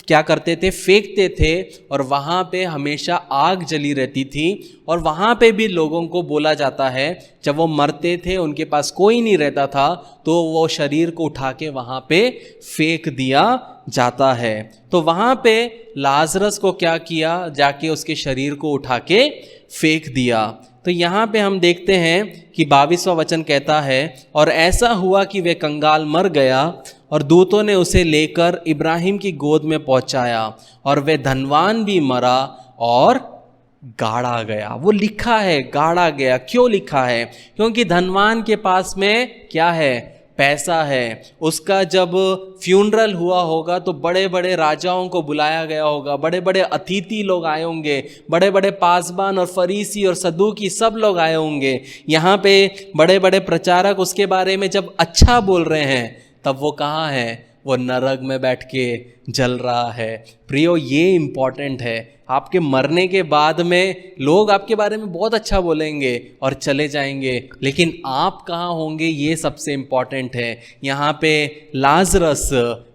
क्या करते थे, फेंकते थे, और वहाँ पे हमेशा आग जली रहती थी। और वहाँ पे भी लोगों को बोला जाता है, जब वो मरते थे उनके पास कोई नहीं रहता था, तो वो शरीर को उठा के वहाँ पे फेंक दिया जाता है। तो वहाँ पे लाजरस को क्या किया, जाके उसके शरीर को उठा के फेंक दिया। तो यहाँ पे हम देखते हैं कि 22वां वचन कहता है, और ऐसा हुआ कि वे कंगाल मर गया और दूतों ने उसे लेकर इब्राहिम की गोद में पहुंचाया, और वे धनवान भी मरा और गाड़ा गया। वो लिखा है गाड़ा गया। क्यों लिखा है? क्योंकि धनवान के पास में क्या है? पैसा है। उसका जब फ्यूनरल हुआ होगा तो बड़े बड़े राजाओं को बुलाया गया होगा, बड़े बड़े अतिथि लोग आए होंगे, बड़े बड़े पासबान और फरीसी और सदूकी सब लोग आए होंगे। यहाँ पे बड़े बड़े प्रचारक उसके बारे में जब अच्छा बोल रहे हैं, तब वो कहाँ है? वो नरक में बैठ के जल रहा है। प्रियो, ये इम्पॉर्टेंट है। आपके मरने के बाद में लोग आपके बारे में बहुत अच्छा बोलेंगे और चले जाएंगे, लेकिन आप कहाँ होंगे, ये सबसे इम्पॉर्टेंट है। यहाँ पे लाजरस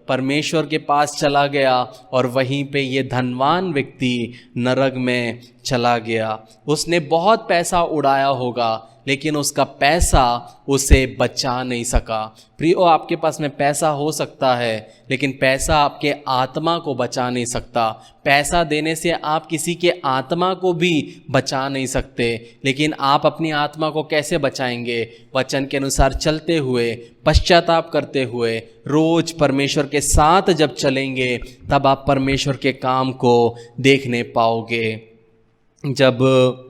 परमेश्वर के पास चला गया और वहीं पे ये धनवान व्यक्ति नरक में चला गया। उसने बहुत पैसा उड़ाया होगा, लेकिन उसका पैसा उसे बचा नहीं सका। प्रियो, आपके पास में पैसा हो सकता है, लेकिन पैसा आपके आत्मा को बचा नहीं सकता। पैसा देने से आप किसी के आत्मा को भी बचा नहीं सकते, लेकिन आप अपनी आत्मा को कैसे बचाएंगे? वचन के अनुसार चलते हुए, पश्चाताप करते हुए, रोज परमेश्वर के साथ जब चलेंगे, तब आप परमेश्वर के काम को देखने पाओगे। जब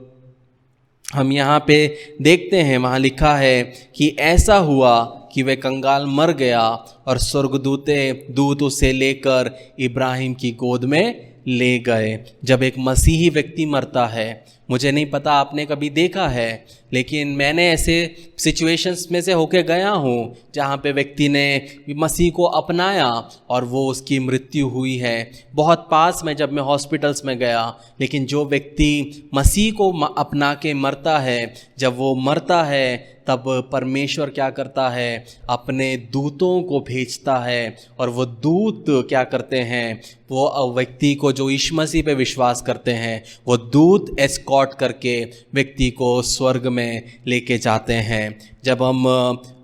हम यहाँ पे देखते हैं, वहाँ लिखा है कि ऐसा हुआ कि वे कंगाल मर गया और दूत उसे लेकर इब्राहिम की गोद में ले गए। जब एक मसीही व्यक्ति मरता है, मुझे नहीं पता आपने कभी देखा है, लेकिन मैंने ऐसे सिचुएशंस में से होके गया हूँ जहाँ पे व्यक्ति ने मसीह को अपनाया और वो उसकी मृत्यु हुई है। बहुत पास में जब मैं हॉस्पिटल्स में गया, लेकिन जो व्यक्ति मसीह को अपना के मरता है, जब वो मरता है तब परमेश्वर क्या करता है? अपने दूतों को भेजता है, और वो दूत क्या करते हैं? वो व्यक्ति को, जो यीशु मसीह पे विश्वास करते हैं, वो दूत एस्कॉर्ट करके व्यक्ति को स्वर्ग में लेके जाते हैं। जब हम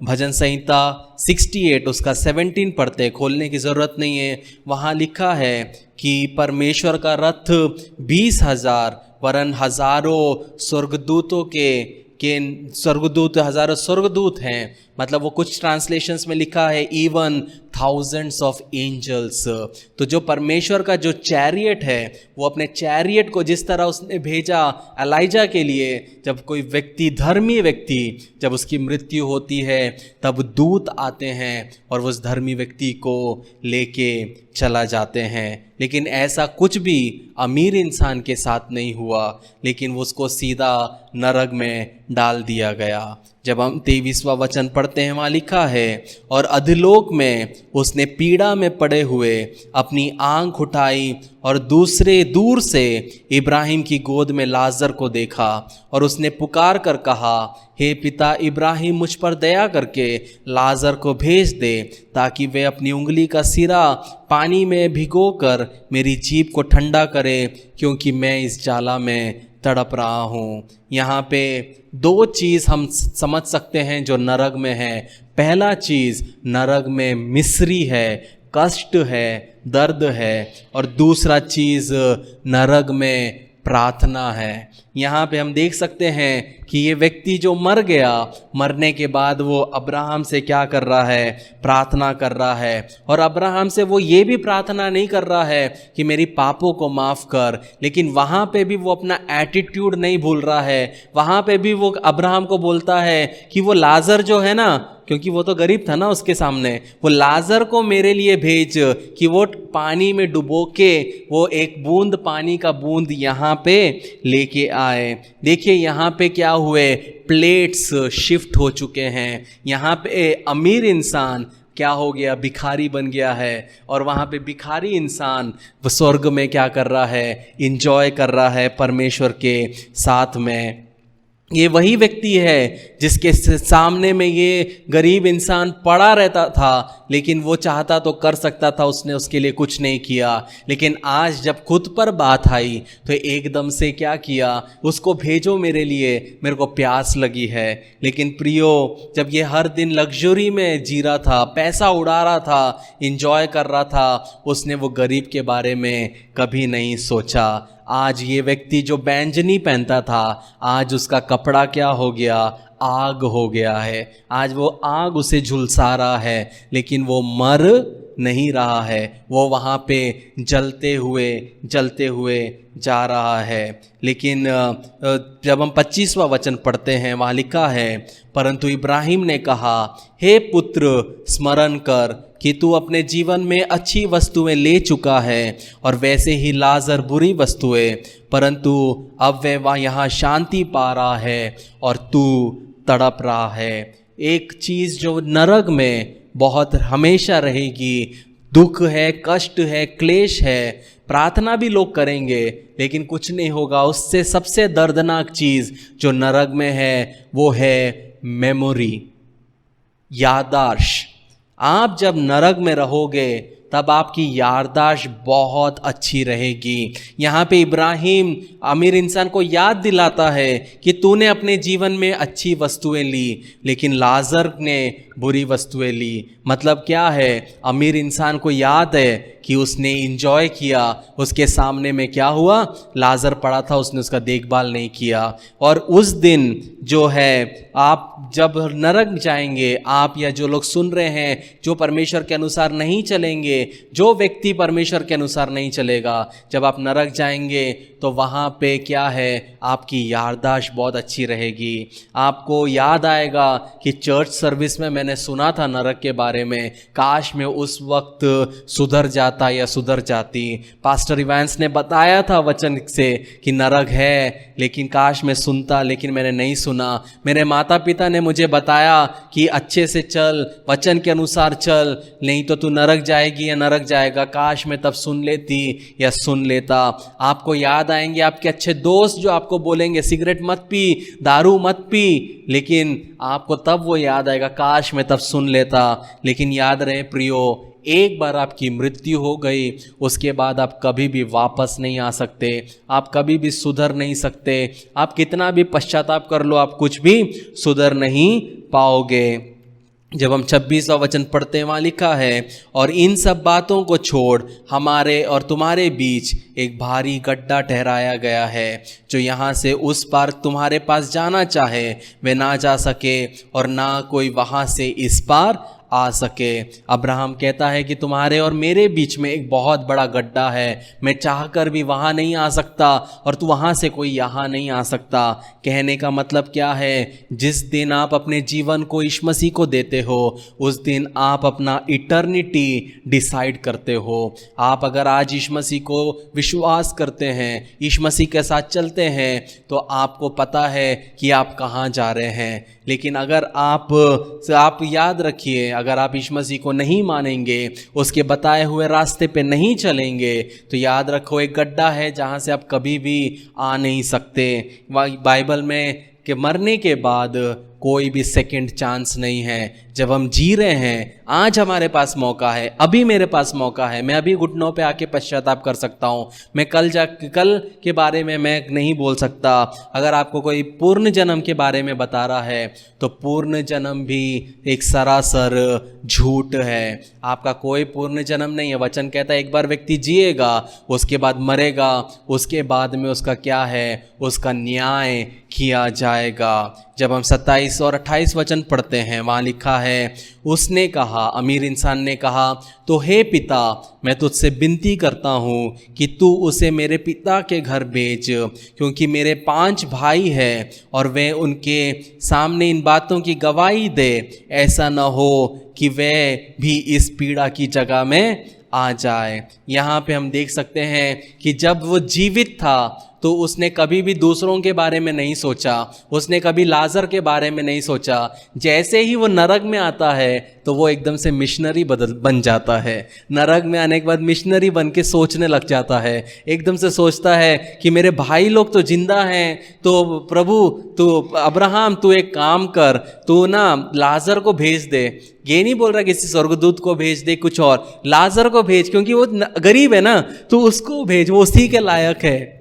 भजन संहिता 68 उसका 17 पढ़ते, खोलने की ज़रूरत नहीं है, वहाँ लिखा है कि परमेश्वर का रथ 20,000 वरन हज़ारों स्वर्गदूतों के स्वर्गदूत, हज़ारों स्वर्गदूत हैं। मतलब वो कुछ ट्रांसलेशंस में लिखा है इवन थाउजेंड्स ऑफ एंजल्स। तो जो परमेश्वर का जो चैरियट है, वो अपने चैरियट को जिस तरह उसने भेजा एलाइजा के लिए, जब कोई व्यक्ति, धर्मी व्यक्ति, जब उसकी मृत्यु होती है, तब दूत आते हैं और उस धर्मी व्यक्ति को लेके चला जाते हैं। लेकिन ऐसा कुछ भी अमीर इंसान के साथ नहीं हुआ, लेकिन उसको सीधा नरक में डाल दिया गया। जब हम 23वां वचन पढ़ते हैं, वहाँ लिखा है, और अधोलोक में उसने पीड़ा में पड़े हुए अपनी आंख उठाई और दूसरे दूर से इब्राहिम की गोद में लाजर को देखा और उसने पुकार कर कहा, हे पिता इब्राहिम, मुझ पर दया करके लाजर को भेज दे ताकि वे अपनी उंगली का सिरा पानी में भिगोकर मेरी जीभ को ठंडा करे, क्योंकि मैं इस जाला में तड़प रहा हूँ। यहाँ पे दो चीज़ हम समझ सकते हैं जो नरक में है। पहला चीज़, नरक में मिस्री है, कष्ट है, दर्द है, और दूसरा चीज़ नरक में प्रार्थना है। यहाँ पे हम देख सकते हैं कि ये व्यक्ति जो मर गया, मरने के बाद वो अब्राहम से क्या कर रहा है, प्रार्थना कर रहा है। और अब्राहम से वो ये भी प्रार्थना नहीं कर रहा है कि मेरी पापों को माफ़ कर, लेकिन वहाँ पे भी वो अपना एटीट्यूड नहीं भूल रहा है। वहाँ पे भी वो अब्राहम को बोलता है कि वो लाजर जो है ना, क्योंकि वो तो गरीब था ना उसके सामने, वो लाजर को मेरे लिए भेज कि वो पानी में डुबो के वो एक बूंद पानी का बूंद यहाँ पे लेके आए। देखिए यहाँ पे क्या हुए, प्लेट्स शिफ्ट हो चुके हैं। यहाँ पे अमीर इंसान क्या हो गया, भिखारी बन गया है, और वहाँ पे भिखारी इंसान वो स्वर्ग में क्या कर रहा है, इंजॉय कर रहा है परमेश्वर के साथ में। ये वही व्यक्ति है जिसके सामने में ये गरीब इंसान पड़ा रहता था, लेकिन वो चाहता तो कर सकता था, उसने उसके लिए कुछ नहीं किया। लेकिन आज जब खुद पर बात आई तो एकदम से क्या किया, उसको भेजो मेरे लिए, मेरे को प्यास लगी है। लेकिन प्रियो, जब ये हर दिन लग्जरी में जी रहा था, पैसा उड़ा रहा था, इंजॉय कर रहा था, उसने वो गरीब के बारे में कभी नहीं सोचा। आज ये व्यक्ति जो बैंजनी पहनता था, आज उसका कपड़ा क्या हो गया, आग हो गया है। आज वो आग उसे झुलसा रहा है, लेकिन वो मर नहीं रहा है, वो वहाँ पे जलते हुए जा रहा है। लेकिन जब हम 25वां वचन पढ़ते हैं, वहाँ लिखा है, परंतु इब्राहिम ने कहा, हे पुत्र, स्मरण कर कि तू अपने जीवन में अच्छी वस्तुएं ले चुका है, और वैसे ही लाजर बुरी वस्तुएं, परंतु अब वह यहाँ शांति पा रहा है और तू तड़प रहा है। एक चीज़ जो नरक में बहुत हमेशा रहेगी, दुख है, कष्ट है, क्लेश है। प्रार्थना भी लोग करेंगे लेकिन कुछ नहीं होगा। उससे सबसे दर्दनाक चीज़ जो नरक में है वो है मेमोरी, याददाश्त। आप जब नरक में रहोगे तब आपकी याददाश्त बहुत अच्छी रहेगी। यहाँ पे इब्राहिम अमीर इंसान को याद दिलाता है कि तूने अपने जीवन में अच्छी वस्तुएं ली, लेकिन लाजर ने बुरी वस्तुएं ली। मतलब क्या है, अमीर इंसान को याद है कि उसने इंजॉय किया, उसके सामने में क्या हुआ, लाजर पड़ा था, उसने उसका देखभाल नहीं किया। और उस दिन जो है, आप जब नरक जाएंगे, आप या जो लोग सुन रहे हैं जो परमेश्वर के अनुसार नहीं चलेंगे, जो व्यक्ति परमेश्वर के अनुसार नहीं चलेगा, जब आप नरक जाएंगे तो वहाँ पे क्या है, आपकी याददाश्त बहुत अच्छी रहेगी। आपको याद आएगा कि चर्च सर्विस में मैंने सुना था नरक के बारे में, काश मैं उस वक्त सुधर जाता या सुधर जाती। पास्टर इवांस ने बताया था वचन से कि नरक है, लेकिन काश मैं सुनता, लेकिन मैंने नहीं सुना। मेरे माता पिता ने मुझे बताया कि अच्छे से चल, वचन के अनुसार चल, नहीं तो तू नरक जाएगी या नरक जाएगा। काश मैं तब सुन लेती या सुन लेता। आपको याद आएंगे आपके अच्छे दोस्त जो आपको बोलेंगे सिगरेट मत पी, दारू मत पी, लेकिन आपको तब वो याद आएगा, काश मैं तब सुन लेता। लेकिन याद रहे प्रियो, एक बार आपकी मृत्यु हो गई, उसके बाद आप कभी भी वापस नहीं आ सकते, आप कभी भी सुधर नहीं सकते। आप कितना भी पश्चाताप कर लो, आप कुछ भी सुधर नहीं पाओगे। जब हम 26वां वचन पढ़ते हैं, वहाँ लिखा है, और इन सब बातों को छोड़ हमारे और तुम्हारे बीच एक भारी गड्ढा ठहराया गया है, जो यहाँ से उस पार तुम्हारे पास जाना चाहे वे ना जा सके, और ना कोई वहाँ से इस पार आ सके। अब्राहम कहता है कि तुम्हारे और मेरे बीच में एक बहुत बड़ा गड्ढा है, मैं चाहकर भी वहाँ नहीं आ सकता और तू वहाँ से कोई यहाँ नहीं आ सकता। कहने का मतलब क्या है, जिस दिन आप अपने जीवन को यीशु मसीह को देते हो, उस दिन आप अपना इटर्निटी डिसाइड करते हो। आप अगर आज यीशु मसीह को विश्वास करते हैं, यीशु मसीह के साथ चलते हैं, तो आपको पता है कि आप कहाँ जा रहे हैं। लेकिन अगर आप याद रखिए, अगर आप यीशु मसीह को नहीं मानेंगे, उसके बताए हुए रास्ते पे नहीं चलेंगे, तो याद रखो एक गड्ढा है जहाँ से आप कभी भी आ नहीं सकते। बाइबल में कि मरने के बाद कोई भी सेकंड चांस नहीं है। जब हम जी रहे हैं, आज हमारे पास मौका है, अभी मेरे पास मौका है, मैं अभी घुटनों पे आके पश्चाताप कर सकता हूँ। मैं कल के बारे में मैं नहीं बोल सकता। अगर आपको कोई पूर्ण जन्म के बारे में बता रहा है तो पूर्ण जन्म भी एक सरासर झूठ है। आपका कोई पूर्ण जन्म नहीं है। वचन कहता है एक बार व्यक्ति जिएगा, उसके बाद मरेगा, उसके बाद में उसका क्या है, उसका न्याय किया जाएगा। जब हम 27 और 28 वचन पढ़ते हैं, वहाँ लिखा है, उसने कहा, अमीर इंसान ने कहा, तो हे पिता, मैं तुझसे विनती करता हूँ कि तू उसे मेरे पिता के घर भेज, क्योंकि मेरे 5 भाई हैं और वे उनके सामने इन बातों की गवाही दे। ऐसा न हो कि वे भी इस पीड़ा की जगह में आ जाए। यहाँ पे हम देख सकते हैं कि जब वो जीवित था तो उसने कभी भी दूसरों के बारे में नहीं सोचा, उसने कभी लाजर के बारे में नहीं सोचा। जैसे ही वो नरक में आता है तो वो एकदम से मिशनरी बन जाता है। नरक में आने के बाद मिशनरी बन के सोचने लग जाता है। एकदम से सोचता है कि मेरे भाई लोग तो जिंदा हैं, तो प्रभु तू अब्राहम तू एक काम कर, तू ना लाजर को भेज दे। ये नहीं बोल रहा किसी स्वर्गदूत को भेज दे, कुछ और, लाजर को भेज, क्योंकि वो गरीब है ना, तू उसको भेज, वो उसी के लायक है।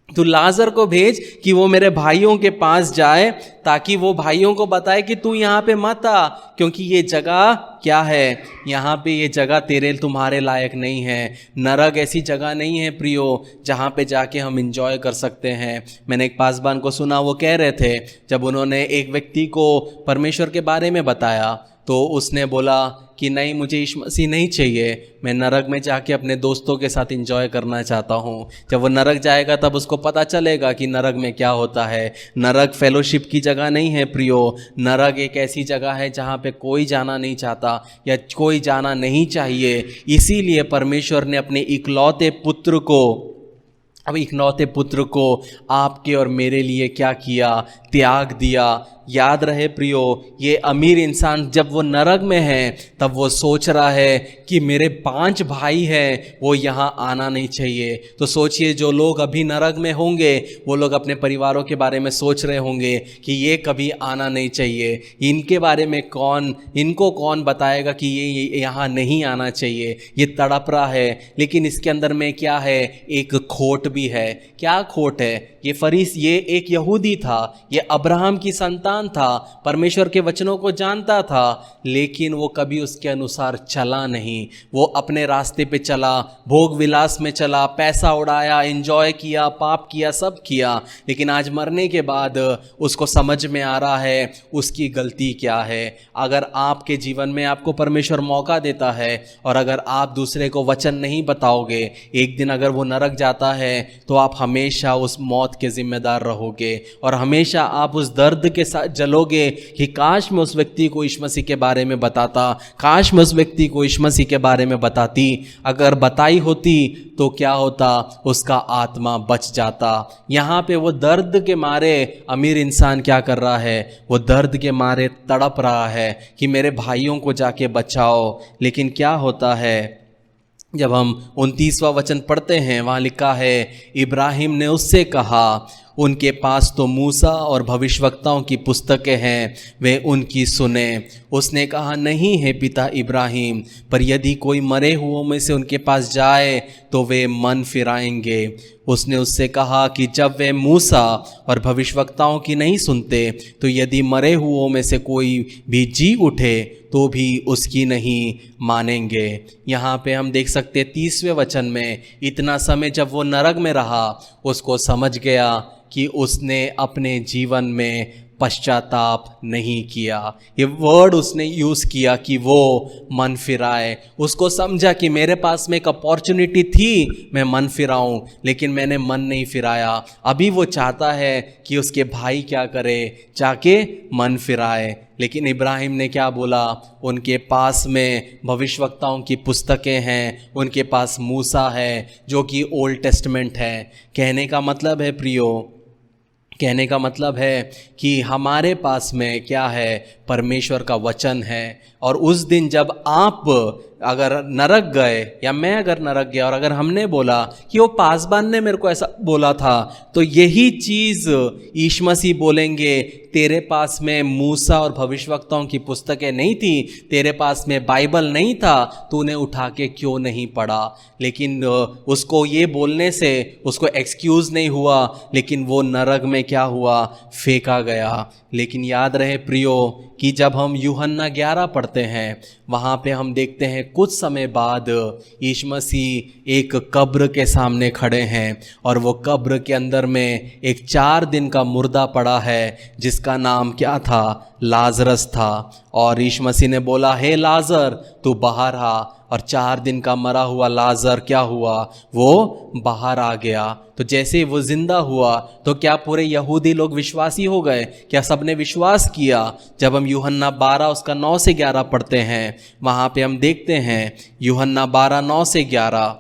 तू लाजर को भेज कि वो मेरे भाइयों के पास जाए, ताकि वो भाइयों को बताए कि तू यहाँ पे मत आ, क्योंकि ये जगह क्या है, यहाँ पे ये जगह तुम्हारे लायक नहीं है। नरक ऐसी जगह नहीं है प्रियो जहाँ पे जाके हम इंजॉय कर सकते हैं। मैंने एक पासबान को सुना, वो कह रहे थे जब उन्होंने एक व्यक्ति को परमेश्वर के बारे में बताया तो उसने बोला कि नहीं, मुझे यीशु मसीह नहीं चाहिए, मैं नरक में जाके अपने दोस्तों के साथ एंजॉय करना चाहता हूँ। जब वो नरक जाएगा तब उसको पता चलेगा कि नरक में क्या होता है। नरक फेलोशिप की जगह नहीं है प्रियो। नरक एक ऐसी जगह है जहाँ पे कोई जाना नहीं चाहता या कोई जाना नहीं चाहिए। इसीलिए परमेश्वर ने अपने इकलौते पुत्र को आपके और मेरे लिए क्या किया, त्याग दिया। याद रहे प्रियो, ये अमीर इंसान जब वो नरक में है तब वो सोच रहा है कि मेरे 5 भाई हैं, वो यहाँ आना नहीं चाहिए। तो सोचिए, जो लोग अभी नरक में होंगे वो लोग अपने परिवारों के बारे में सोच रहे होंगे कि ये कभी आना नहीं चाहिए, इनके बारे में इनको कौन बताएगा कि ये यहाँ नहीं आना चाहिए। ये तड़प रहा है, लेकिन इसके अंदर में क्या है, एक खोट भी है। क्या खोट है? ये एक यहूदी था, ये अब्राहम की संतान था, परमेश्वर के वचनों को जानता था, लेकिन वो कभी उसके अनुसार चला नहीं। वो अपने रास्ते पे चला, भोग विलास में चला, पैसा उड़ाया, एंजॉय किया, पाप किया, सब किया। लेकिन आज मरने के बाद उसको समझ में आ रहा है उसकी गलती क्या है। अगर आपके जीवन में आपको परमेश्वर मौका देता है और अगर आप दूसरे को वचन नहीं बताओगे, एक दिन अगर वो नरक जाता है तो आप हमेशा उस मौत के जिम्मेदार रहोगे और हमेशा आप उस दर्द के साथ जलोगे कि काश मैं उस व्यक्ति को यीशु मसीह के बारे में बताता, काश मैं उस व्यक्ति को यीशु मसीह के बारे में बताती। अगर बताई होती तो क्या होता, उसका आत्मा बच जाता। यहाँ पे वो दर्द के मारे, अमीर इंसान क्या कर रहा है, वो दर्द के मारे तड़प रहा है कि मेरे भाइयों को जाके बचाओ। लेकिन क्या होता है, जब हम 29वां वचन पढ़ते हैं, वहाँ लिखा है, इब्राहिम ने उससे कहा, उनके पास तो मूसा और भविष्यवक्ताओं की पुस्तकें हैं, वे उनकी सुने। उसने कहा, नहीं है पिता इब्राहिम, पर यदि कोई मरे हुओं में से उनके पास जाए तो वे मन फिराएंगे। उसने उससे कहा कि जब वे मूसा और भविष्यवक्ताओं की नहीं सुनते तो यदि मरे हुओं में से कोई भी जी उठे तो भी उसकी नहीं मानेंगे। यहाँ पे हम देख सकते हैं 30वें वचन में, इतना समय जब वो नरक में रहा, उसको समझ गया कि उसने अपने जीवन में पश्चाताप नहीं किया। ये वर्ड उसने यूज़ किया कि वो मन फिराए। उसको समझा कि मेरे पास में एक अपॉर्चुनिटी थी, मैं मन फिराऊं, लेकिन मैंने मन नहीं फिराया। अभी वो चाहता है कि उसके भाई क्या करे, जाके मन फिराए। लेकिन इब्राहिम ने क्या बोला, उनके पास में भविष्यवक्ताओं की पुस्तकें हैं, उनके पास मूसा है जो कि ओल्ड टेस्टमेंट है। कहने का मतलब है प्रियो, कहने का मतलब है कि हमारे पास में क्या है, परमेश्वर का वचन है। और उस दिन जब आप अगर नरक गए या मैं अगर नरक गया और अगर हमने बोला कि वो पासबान ने मेरे को ऐसा बोला था, तो यही चीज़ यीशु मसीह बोलेंगे, तेरे पास में मूसा और भविष्यवक्ताओं की पुस्तकें नहीं थी, तेरे पास में बाइबल नहीं था, तूने उठा के क्यों नहीं पढ़ा। लेकिन उसको ये बोलने से उसको एक्सक्यूज़ नहीं हुआ, लेकिन वो नरक में क्या हुआ, फेंका गया। लेकिन याद रहे प्रियो कि जब हम यूहन्ना 11 पढ़ते हैं, वहाँ पे हम देखते हैं कुछ समय बाद यीशु मसीह एक कब्र के सामने खड़े हैं और वो कब्र के अंदर में एक 4 दिन का मुर्दा पड़ा है जिसका नाम क्या था, लाजरस था। और यीशु मसीह ने बोला, हे लाजर तू बाहर आ। और 4 दिन का मरा हुआ लाजर क्या हुआ, वो बाहर आ गया। तो जैसे वो जिंदा हुआ तो क्या पूरे यहूदी लोग विश्वासी हो गए? क्या सबने विश्वास किया? जब हम यूहन्ना 12 उसका 9 से 11 पढ़ते हैं, वहाँ पे हम देखते हैं यूहन्ना 12 9 से 11,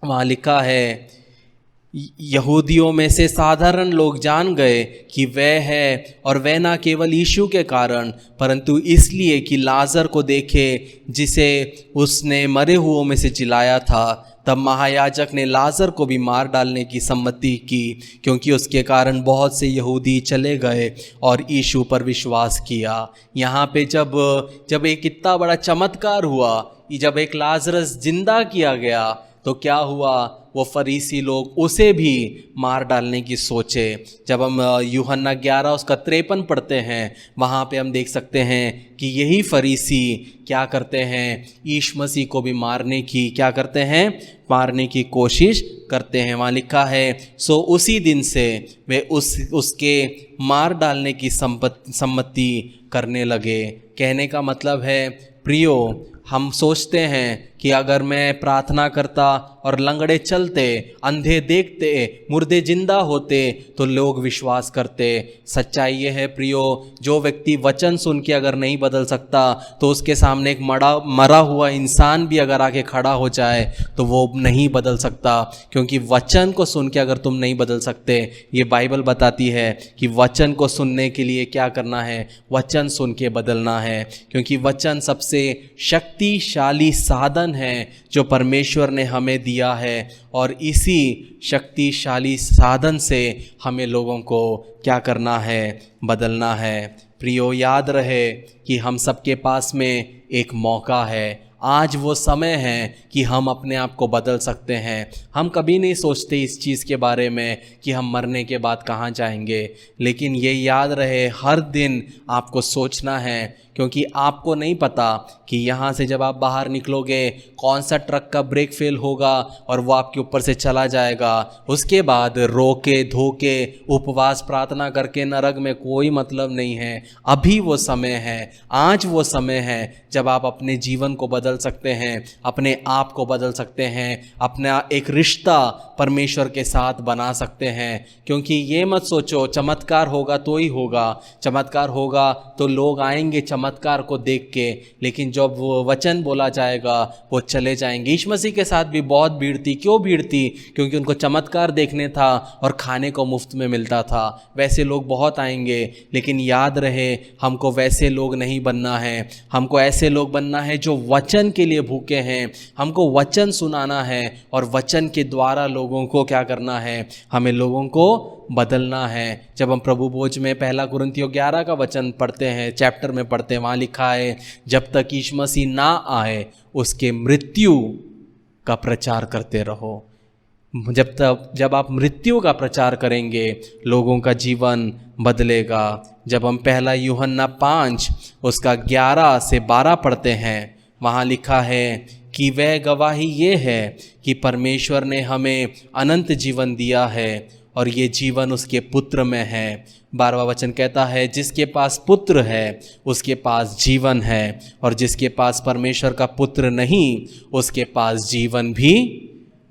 वहाँ लिखा है, यहूदियों में से साधारण लोग जान गए कि वह है, और वह ना केवल यीशु के कारण परंतु इसलिए कि लाजर को देखे जिसे उसने मरे हुओं में से जिलाया था। तब महायाजक ने लाजर को भी मार डालने की सम्मति की, क्योंकि उसके कारण बहुत से यहूदी चले गए और यीशु पर विश्वास किया। यहाँ पे जब एक इतना बड़ा चमत्कार हुआ, जब एक लाजरस जिंदा किया गया, तो क्या हुआ, वो फरीसी लोग उसे भी मार डालने की सोचे। जब हम यूहन्ना 11 उसका 53 पढ़ते हैं, वहाँ पे हम देख सकते हैं कि यही फरीसी क्या करते हैं, यीशु मसीह को भी मारने की कोशिश करते हैं। वहाँ लिखा है, सो उसी दिन से वे उसके मार डालने की सम्मति करने लगे। कहने का मतलब है प्रियो, हम सोचते हैं कि अगर मैं प्रार्थना करता और लंगड़े चलते, अंधे देखते, मुर्दे जिंदा होते तो लोग विश्वास करते। सच्चाई ये है प्रियो, जो व्यक्ति वचन सुन के अगर नहीं बदल सकता, तो उसके सामने एक मरा हुआ इंसान भी अगर आके खड़ा हो जाए तो वो नहीं बदल सकता। क्योंकि वचन को सुन के अगर तुम नहीं बदल सकते, ये बाइबल बताती है कि वचन को सुनने के लिए क्या करना है, वचन सुन के बदलना है। क्योंकि वचन सबसे शक्तिशाली साधन है जो परमेश्वर ने हमें दिया है, और इसी शक्तिशाली साधन से हमें लोगों को क्या करना है, बदलना है। प्रियो, याद रहे कि हम सबके पास में एक मौका है। आज वो समय है कि हम अपने आप को बदल सकते हैं। हम कभी नहीं सोचते इस चीज़ के बारे में कि हम मरने के बाद कहाँ जाएंगे, लेकिन ये याद रहे हर दिन आपको सोचना है, क्योंकि आपको नहीं पता कि यहाँ से जब आप बाहर निकलोगे कौन सा ट्रक का ब्रेक फेल होगा और वो आपके ऊपर से चला जाएगा। उसके बाद रोके धोके उपवास प्रार्थना करके नरक में कोई मतलब नहीं है। अभी वो समय है, आज वो समय है जब आप अपने जीवन को बदल सकते हैं, अपने आप को बदल सकते हैं, अपना एक रिश्ता परमेश्वर के साथ बना सकते हैं। क्योंकि ये मत सोचो चमत्कार होगा तो ही होगा, चमत्कार होगा तो लोग आएंगे चमत्कार को देख के, लेकिन जब वो वचन बोला जाएगा वो चले जाएंगे। यीशु मसीह के साथ भी बहुत भीड़ थी। क्यों भीड़ थी? क्योंकि उनको चमत्कार देखने था और खाने को मुफ्त में मिलता था। वैसे लोग बहुत आएंगे, लेकिन याद रहे हमको वैसे लोग नहीं बनना है। हमको ऐसे लोग बनना है जो वचन के लिए भूखे हैं। हमको वचन सुनाना है और वचन के द्वारा लोगों को क्या करना है, हमें लोगों को बदलना है। जब हम प्रभु भोज में 1 कुरिन्थियों 11 का वचन पढ़ते हैं, चैप्टर में पढ़ते हैं, वहाँ लिखा है, जब तक यीशु मसीह ना आए उसके मृत्यु का प्रचार करते रहो। जब आप मृत्यु का प्रचार करेंगे लोगों का जीवन बदलेगा। जब हम 1 यूहन्ना 5 उसका 11 से 12 पढ़ते हैं, वहाँ लिखा है कि वह गवाही ये है कि परमेश्वर ने हमें अनंत जीवन दिया है और ये जीवन उसके पुत्र में है। 12वां वचन कहता है, जिसके पास पुत्र है उसके पास जीवन है, और जिसके पास परमेश्वर का पुत्र नहीं उसके पास जीवन भी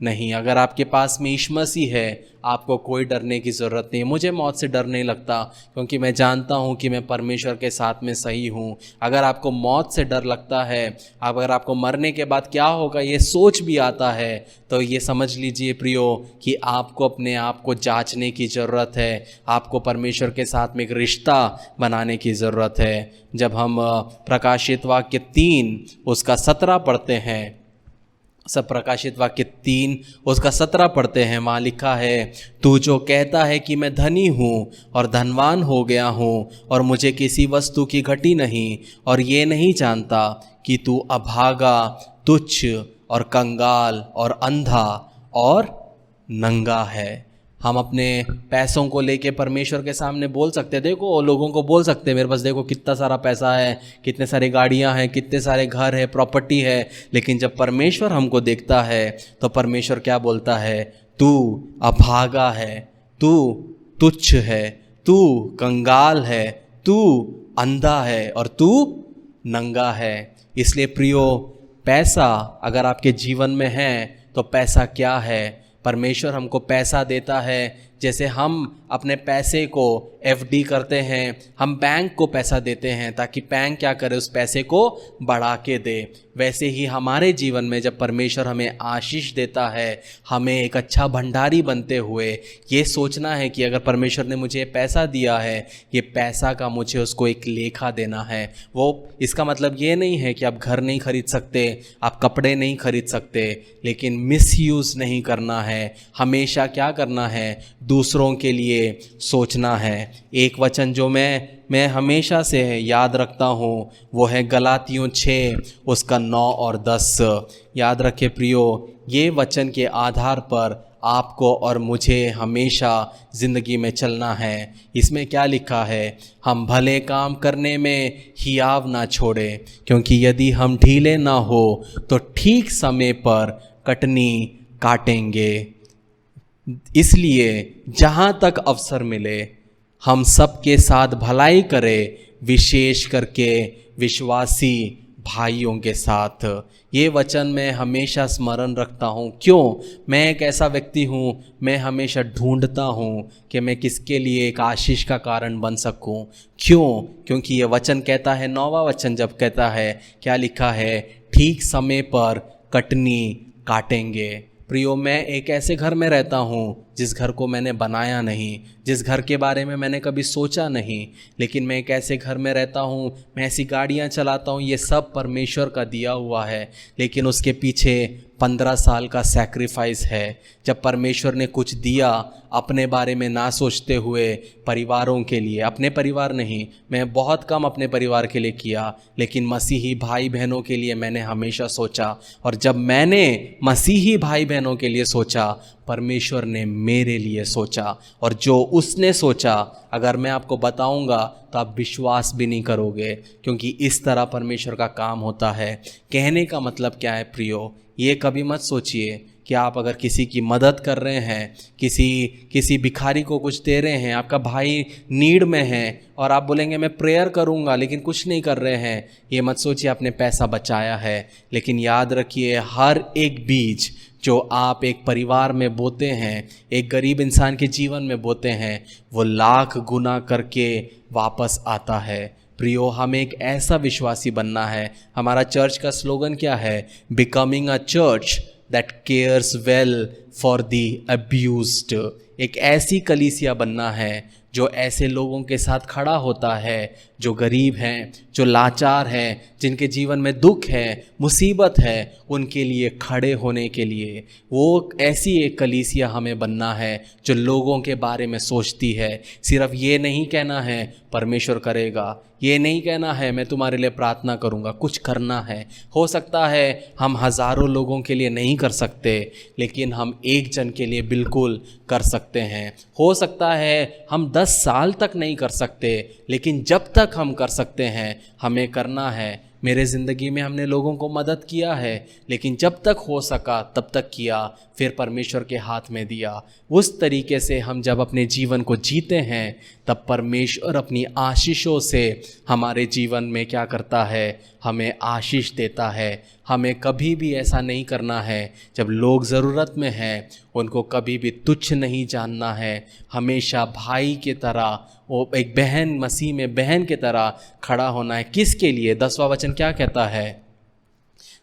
नहीं। अगर आपके पास में यीशु मसीह है, आपको कोई डरने की ज़रूरत नहीं है। मुझे मौत से डर नहीं लगता, क्योंकि मैं जानता हूँ कि मैं परमेश्वर के साथ में सही हूँ। अगर आपको मौत से डर लगता है, अगर आपको मरने के बाद क्या होगा ये सोच भी आता है, तो ये समझ लीजिए प्रियो कि आपको अपने आप को जांचने की ज़रूरत है। आपको परमेश्वर के साथ में एक रिश्ता बनाने की ज़रूरत है। जब हम प्रकाशित वाक्य 3 उसका 17 पढ़ते हैं, सब प्रकाशित वाक्य 3 उसका 17 पढ़ते हैं, वहाँ लिखा है, तू जो कहता है कि मैं धनी हूँ और धनवान हो गया हूँ और मुझे किसी वस्तु की घटी नहीं, और ये नहीं जानता कि तू अभागा, तुच्छ और कंगाल और अंधा और नंगा है। हम अपने पैसों को लेके परमेश्वर के सामने बोल सकते हैं, देखो लोगों को बोल सकते हैं, मेरे पास देखो कितना सारा पैसा है, कितने सारी गाड़ियां हैं, कितने सारे घर है, प्रॉपर्टी है। लेकिन जब परमेश्वर हमको देखता है तो परमेश्वर क्या बोलता है, तू अभागा है, तू तुच्छ है, तू कंगाल है, तू अंधा है और तू नंगा है। इसलिए प्रियो, पैसा अगर आपके जीवन में है तो पैसा क्या है? परमेश्वर हमको पैसा देता है। जैसे हम अपने पैसे को एफडी करते हैं, हम बैंक को पैसा देते हैं ताकि बैंक क्या करे, उस पैसे को बढ़ा के दे। वैसे ही हमारे जीवन में जब परमेश्वर हमें आशीष देता है, हमें एक अच्छा भंडारी बनते हुए ये सोचना है कि अगर परमेश्वर ने मुझे पैसा दिया है, ये पैसा का मुझे उसको एक लेखा देना है। वो इसका मतलब ये नहीं है कि आप घर नहीं खरीद सकते, आप कपड़े नहीं खरीद सकते, लेकिन मिसयूज़ नहीं करना है। हमेशा क्या करना है, दूसरों के लिए सोचना है। एक वचन जो मैं हमेशा से याद रखता हूँ वो है गलातियों 6 उसका 9 और 10। याद रखे प्रियो, ये वचन के आधार पर आपको और मुझे हमेशा ज़िंदगी में चलना है। इसमें क्या लिखा है, हम भले काम करने में हियाव ना छोड़े, क्योंकि यदि हम ढीले ना हो तो ठीक समय पर कटनी काटेंगे। इसलिए जहाँ तक अवसर मिले हम सबके साथ भलाई करें, विशेष करके विश्वासी भाइयों के साथ। ये वचन मैं हमेशा स्मरण रखता हूँ। क्यों? मैं एक ऐसा व्यक्ति हूँ, मैं हमेशा ढूंढता हूँ कि मैं किसके लिए एक आशीष का कारण बन सकूँ। क्यों? क्योंकि ये वचन कहता है, 9वां वचन जब कहता है, क्या लिखा है, ठीक समय पर कटनी काटेंगे। प्रियो, मैं एक ऐसे घर में रहता हूँ जिस घर को मैंने बनाया नहीं, जिस घर के बारे में मैंने कभी सोचा नहीं, लेकिन मैं एक ऐसे घर में रहता हूँ, मैं ऐसी गाड़ियाँ चलाता हूँ, ये सब परमेश्वर का दिया हुआ है। लेकिन उसके पीछे 15 साल का सैक्रिफाइस है। जब परमेश्वर ने कुछ दिया अपने बारे में ना सोचते हुए, परिवारों के लिए, अपने परिवार नहीं, मैं बहुत कम अपने परिवार के लिए किया, लेकिन मसीही भाई बहनों के लिए मैंने हमेशा सोचा। और जब मैंने मसीही भाई बहनों के लिए सोचा, परमेश्वर ने मेरे लिए सोचा। और जो उसने सोचा, अगर मैं आपको बताऊंगा तो आप विश्वास भी नहीं करोगे, क्योंकि इस तरह परमेश्वर का काम होता है। कहने का मतलब क्या है प्रियो, ये कभी मत सोचिए कि आप अगर किसी की मदद कर रहे हैं, किसी भिखारी को कुछ दे रहे हैं, आपका भाई नीड में है और आप बोलेंगे मैं प्रेयर करूंगा, लेकिन कुछ नहीं कर रहे हैं, ये मत सोचिए आपने पैसा बचाया है। लेकिन याद रखिए, हर एक बीज जो आप एक परिवार में बोते हैं, एक गरीब इंसान के जीवन में बोते हैं, वो लाख गुना करके वापस आता है। प्रियो, हमें एक ऐसा विश्वासी बनना है। हमारा चर्च का स्लोगन क्या है, becoming a church that cares well for the abused. एक ऐसी कलीसिया बनना है जो ऐसे लोगों के साथ खड़ा होता है, जो गरीब हैं, जो लाचार हैं, जिनके जीवन में दुख है, मुसीबत है, उनके लिए खड़े होने के लिए। वो ऐसी एक कलीसिया हमें बनना है जो लोगों के बारे में सोचती है। सिर्फ ये नहीं कहना है परमेश्वर करेगा, ये नहीं कहना है मैं तुम्हारे लिए प्रार्थना करूँगा, कुछ करना है। हो सकता है हम हज़ारों लोगों के लिए नहीं कर सकते, लेकिन हम एक जन के लिए बिल्कुल कर सकते हैं। हो सकता है हम 10 साल तक नहीं कर सकते, लेकिन जब तक हम कर सकते हैं हमें करना है। मेरे ज़िंदगी में हमने लोगों को मदद किया है, लेकिन जब तक हो सका तब तक किया, फिर परमेश्वर के हाथ में दिया। उस तरीके से हम जब अपने जीवन को जीते हैं, तब परमेश्वर अपनी आशीषों से हमारे जीवन में क्या करता है, हमें आशीष देता है, हमें कभी भी ऐसा नहीं करना है। जब लोग ज़रूरत में हैं उनको कभी भी तुच्छ नहीं जानना है, हमेशा भाई की तरह, वो एक बहन, मसीह में बहन की तरह खड़ा होना है। किसके लिए? 10वां वचन क्या कहता है?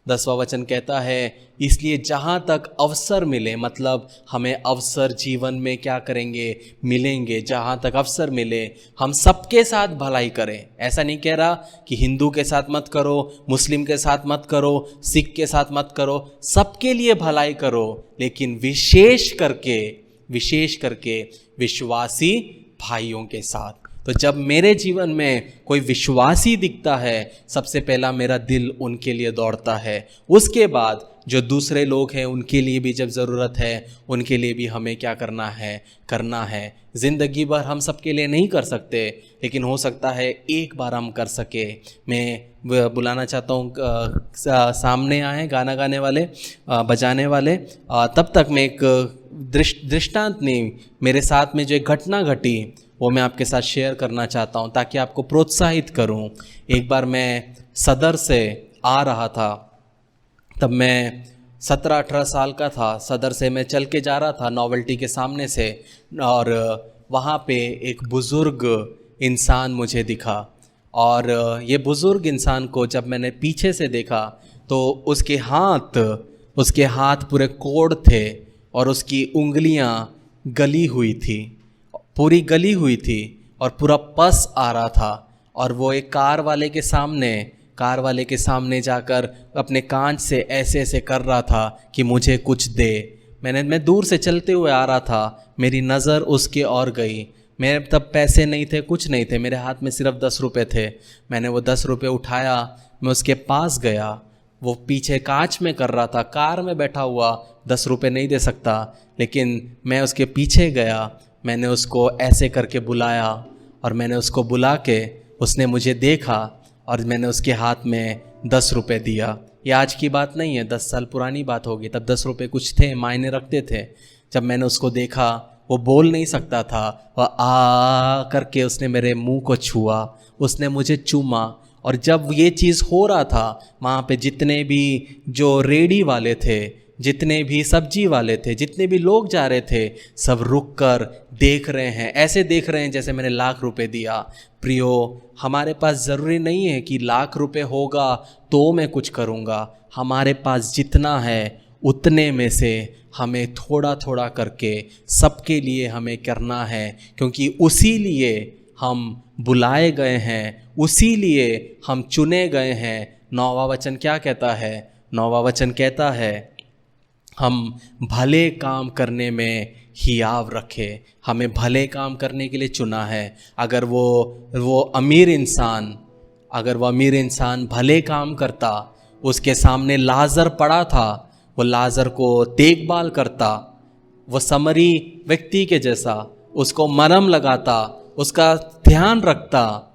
10वां वचन कहता है, इसलिए जहाँ तक अवसर मिले, मतलब हमें अवसर जीवन में क्या करेंगे? मिलेंगे। जहाँ तक अवसर मिले हम सबके साथ भलाई करें। ऐसा नहीं कह रहा कि हिंदू के साथ मत करो, मुस्लिम के साथ मत करो, सिख के साथ मत करो, सबके लिए भलाई करो, लेकिन विशेष करके विश्वासी भाइयों के साथ। तो जब मेरे जीवन में कोई विश्वासी दिखता है, सबसे पहला मेरा दिल उनके लिए दौड़ता है। उसके बाद जो दूसरे लोग हैं उनके लिए भी जब ज़रूरत है, उनके लिए भी हमें क्या करना है। ज़िंदगी भर हम सबके लिए नहीं कर सकते, लेकिन हो सकता है एक बार हम कर सके। मैं बुलाना चाहता हूँ सामने आए गाना गाने वाले, बजाने वाले। तब तक मैं एक दृष्टांत नहीं, मेरे साथ में जो एक घटना घटी वो मैं आपके साथ शेयर करना चाहता हूँ ताकि आपको प्रोत्साहित करूँ। एक बार मैं सदर से आ रहा था, तब मैं 17-18 साल का था। सदर से मैं चल के जा रहा था नोवेल्टी के सामने से, और वहाँ पे एक बुज़ुर्ग इंसान मुझे दिखा। और ये बुज़ुर्ग इंसान को जब मैंने पीछे से देखा तो उसके हाथ पूरे कोड़ थे और उसकी उंगलियाँ पूरी गली हुई थी और पूरा पस आ रहा था। और वो एक कार वाले के सामने जाकर अपने कांच से ऐसे कर रहा था कि मुझे कुछ दे। मैं दूर से चलते हुए आ रहा था, मेरी नज़र उसके और गई। मेरे तब पैसे नहीं थे, कुछ नहीं थे, मेरे हाथ में सिर्फ 10 रुपये थे। मैंने वो 10 रुपये उठाया, मैं उसके पास गया। वो पीछे कांच में कर रहा था, कार में बैठा हुआ 10 रुपये नहीं दे सकता, लेकिन मैं उसके पीछे गया। मैंने उसको ऐसे करके बुलाया और मैंने उसको बुला के, उसने मुझे देखा और मैंने उसके हाथ में 10 रुपये दिया। ये आज की बात नहीं है, 10 साल पुरानी बात होगी। तब 10 रुपये कुछ थे, मायने रखते थे। जब मैंने उसको देखा, वो बोल नहीं सकता था, वह आ करके उसने मेरे मुंह को छुआ, उसने मुझे चूमा। और जब ये चीज़ हो रहा था, वहाँ पे जितने भी जो रेडी वाले थे, जितने भी सब्जी वाले थे, जितने भी लोग जा रहे थे, सब रुक कर देख रहे हैं, ऐसे देख रहे हैं जैसे मैंने लाख रुपए दिया। प्रियो, हमारे पास ज़रूरी नहीं है कि लाख रुपए होगा तो मैं कुछ करूँगा। हमारे पास जितना है उतने में से हमें थोड़ा थोड़ा करके सबके लिए हमें करना है, क्योंकि उसी लिए हम बुलाए गए हैं, उसी लिए हम चुने गए हैं। 9वां वचन क्या कहता है? 9वां वचन कहता है, हम भले काम करने में हियाव रखें। हमें भले काम करने के लिए चुना है। अगर वो अमीर इंसान भले काम करता, उसके सामने लाजर पड़ा था, वो लाजर को देखभाल करता, वो समरी व्यक्ति के जैसा उसको मरहम लगाता, उसका ध्यान रखता,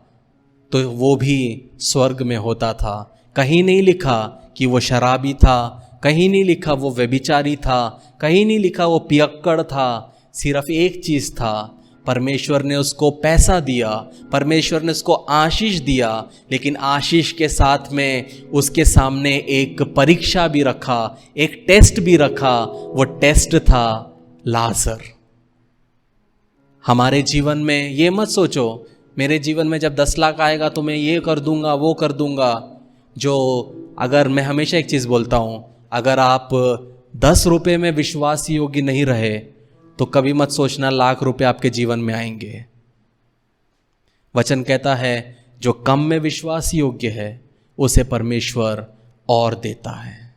तो वो भी स्वर्ग में होता था। कहीं नहीं लिखा कि वो शराबी था, कहीं नहीं लिखा वो व्यभिचारी था, कहीं नहीं लिखा वो पियक्कड़ था। सिर्फ एक चीज़ था, परमेश्वर ने उसको पैसा दिया, परमेश्वर ने उसको आशीष दिया, लेकिन आशीष के साथ में उसके सामने एक परीक्षा भी रखा, एक टेस्ट भी रखा। वो टेस्ट था लाजर। हमारे जीवन में ये मत सोचो मेरे जीवन में जब 10 लाख आएगा तो मैं ये कर दूंगा, वो कर दूंगा। अगर मैं हमेशा एक चीज़ बोलता हूँ, अगर आप 10 रुपये में विश्वास योग्य नहीं रहे तो कभी मत सोचना लाख रुपए आपके जीवन में आएंगे। वचन कहता है जो कम में विश्वास योग्य है उसे परमेश्वर और देता है।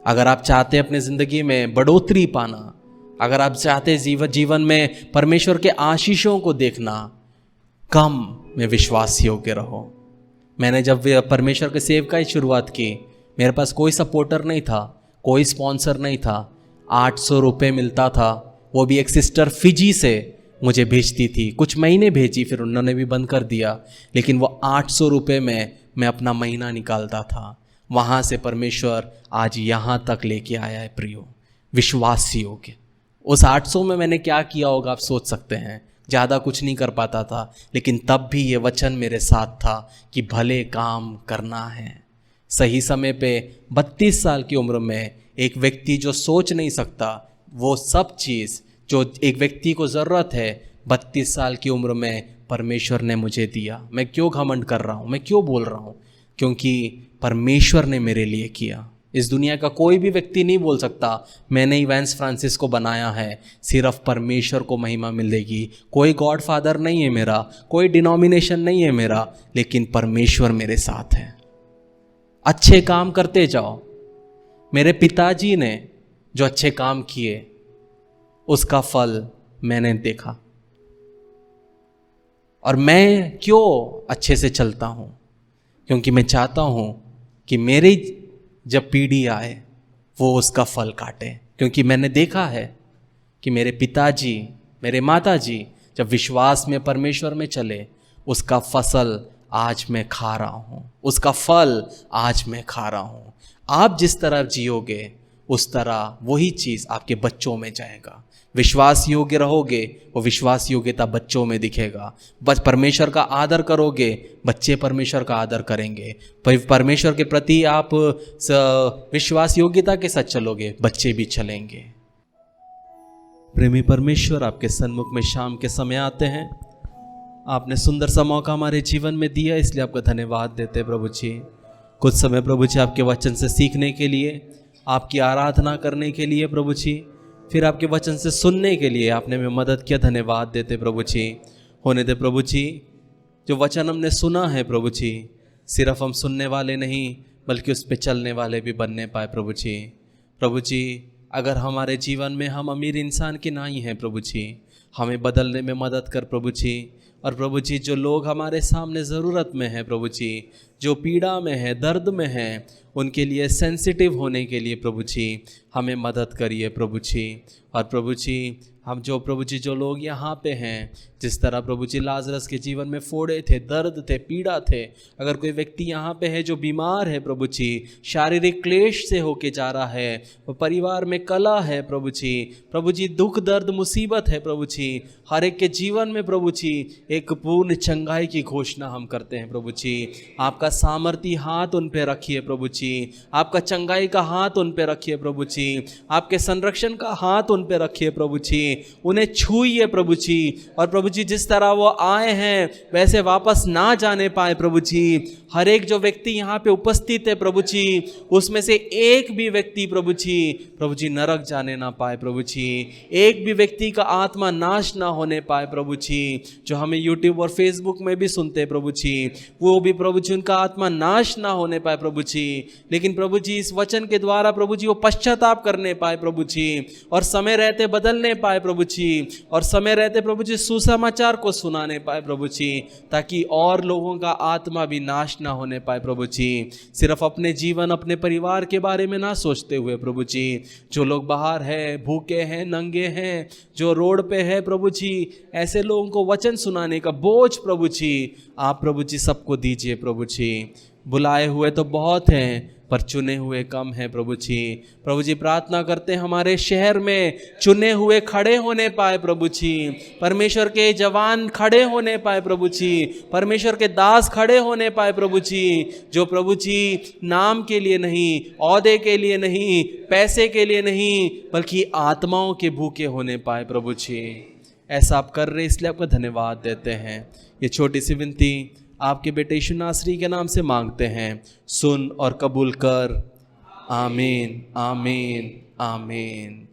अगर आप चाहते अपने जिंदगी में बढ़ोतरी पाना, अगर आप चाहते जीवन में परमेश्वर के आशीषों को देखना, कम में विश्वास योग्य रहो। मैंने जब परमेश्वर के सेवकाई की शुरुआत की, मेरे पास कोई सपोर्टर नहीं था, कोई स्पॉन्सर नहीं था। 800 रुपये मिलता था, वो भी एक सिस्टर फिजी से मुझे भेजती थी। कुछ महीने भेजी, फिर उन्होंने भी बंद कर दिया, लेकिन वो 800 रुपये में मैं अपना महीना निकालता था। वहाँ से परमेश्वर आज यहाँ तक लेके आया है। प्रियो, विश्वास योग्य। उस 800 में मैंने क्या किया होगा आप सोच सकते हैं। ज़्यादा कुछ नहीं कर पाता था, लेकिन तब भी ये वचन मेरे साथ था कि भले काम करना है, सही समय पे 32 साल की उम्र में एक व्यक्ति जो सोच नहीं सकता वो सब चीज़ जो एक व्यक्ति को ज़रूरत है 32 साल की उम्र में परमेश्वर ने मुझे दिया। मैं क्यों घमंड कर रहा हूँ, मैं क्यों बोल रहा हूँ? क्योंकि परमेश्वर ने मेरे लिए किया। इस दुनिया का कोई भी व्यक्ति नहीं बोल सकता मैंने इवेंस फ्रांसिस को बनाया है, सिर्फ परमेश्वर को महिमा मिलेगी। कोई गॉड फादर नहीं है मेरा, कोई डिनोमिनेशन नहीं है मेरा, लेकिन परमेश्वर मेरे साथ है। अच्छे काम करते जाओ। मेरे पिताजी ने जो अच्छे काम किए उसका फल मैंने देखा। और मैं क्यों अच्छे से चलता हूँ? क्योंकि मैं चाहता हूँ कि मेरी जब पीढ़ी आए वो उसका फल काटे। क्योंकि मैंने देखा है कि मेरे पिताजी, मेरे माताजी जब विश्वास में परमेश्वर में चले, उसका फसल आज मैं खा रहा हूँ, उसका फल आज मैं खा रहा हूँ। आप जिस तरह जियोगे उस तरह वही चीज़ आपके बच्चों में जाएगा। विश्वास योग्य रहोगे, वो विश्वास योग्यता बच्चों में दिखेगा। बस परमेश्वर का आदर करोगे, बच्चे परमेश्वर का आदर करेंगे। परमेश्वर के प्रति आप विश्वास योग्यता के साथ चलोगे, बच्चे भी चलेंगे। प्रेमी परमेश्वर, आपके सन्मुख में शाम के समय आते हैं। आपने सुंदर सा मौका हमारे जीवन में दिया, इसलिए आपका धन्यवाद देते हैं प्रभु जी। कुछ समय प्रभु जी आपके वचन से सीखने के लिए, आपकी आराधना करने के लिए प्रभु जी, फिर आपके वचन से सुनने के लिए आपने हमें मदद किया। धन्यवाद देते प्रभु जी। होने दे प्रभु जी, जो वचन हमने सुना है प्रभु जी, सिर्फ हम सुनने वाले नहीं बल्कि उस पर चलने वाले भी बनने पाए प्रभु जी। प्रभु जी, अगर हमारे जीवन में हम अमीर इंसान के नहीं हैं प्रभु जी, हमें बदलने में मदद कर प्रभु जी। और प्रभु जी, जो लोग हमारे सामने ज़रूरत में हैं प्रभु जी, जो पीड़ा में है, दर्द में हैं, उनके लिए सेंसिटिव होने के लिए प्रभु जी हमें मदद करिए प्रभु जी। और प्रभु जी, हम जो प्रभु जी जो लोग यहाँ पे हैं, जिस तरह प्रभु जी लाजरस के जीवन में फोड़े थे, दर्द थे, पीड़ा थे, अगर कोई व्यक्ति यहाँ पे है जो बीमार है प्रभु जी, शारीरिक क्लेश से होके जा रहा है, वो परिवार में कलह है प्रभु जी, दुख दर्द मुसीबत है प्रभु जी, हर एक के जीवन में प्रभु जी एक पूर्ण चंगाई की घोषणा हम करते हैं प्रभु जी। आपका सामर्थी हाथ उन पे रखिए प्रभु जी, आपका चंगाई का हाथ उन पे रखिए प्रभु जी, आपके संरक्षण का हाथ उन पे रखिए प्रभु जी, उन्हें छूइए प्रभु जी। और प्रभु जी, जिस तरह वो आए हैं वैसे वापस ना जाने पाए प्रभु जी। हर एक जो व्यक्ति यहाँ पे उपस्थित है प्रभु जी, उसमें से एक भी व्यक्ति प्रभु जी नरक जाने ना पाए प्रभु जी, एक भी व्यक्ति का आत्मा नाश ना होने पाए प्रभु जी। जो हमें यूट्यूब और फेसबुक में भी सुनते हैं प्रभु जी, वो भी प्रभु जी उनका आत्मा नाश ना होने पाए प्रभु जी, लेकिन प्रभु जी इस वचन के द्वारा प्रभु जी वो पश्चाताप करने पाए प्रभु जी, और समय रहते बदलने पाए प्रभु जी, और समय रहते प्रभु जी सुसमाचार को सुनाने पाए प्रभु जी, ताकि और लोगों का आत्मा भी नाश ना होने पाए प्रभु जी। सिर्फ अपने जीवन, अपने परिवार के बारे में ना सोचते हुए प्रभु जी, जो लोग बाहर है, भूखे हैं, नंगे हैं, जो रोड पे है प्रभु जी, ऐसे लोगों को वचन सुनाने का बोझ प्रभु जी आप प्रभु जी सबको दीजिए प्रभु जी। बुलाए हुए तो बहुत हैं पर चुने हुए कम हैं प्रभु जी। प्रभु जी, प्रार्थना करते हैं हमारे शहर में चुने हुए खड़े होने पाए प्रभु जी, परमेश्वर के जवान खड़े होने पाए प्रभु जी, परमेश्वर के दास खड़े होने पाए प्रभु जी, जो प्रभु जी नाम के लिए नहीं, औहदे के लिए नहीं, पैसे के लिए नहीं, बल्कि आत्माओं के भूखे होने पाए प्रभु जी। ऐसा आप कर रहे, इसलिए आपका धन्यवाद देते हैं। ये छोटी सी विनती आपके बेटे यीशु नासरी के नाम से मांगते हैं, सुन और कबूल कर। आमीन, आमीन, आमीन।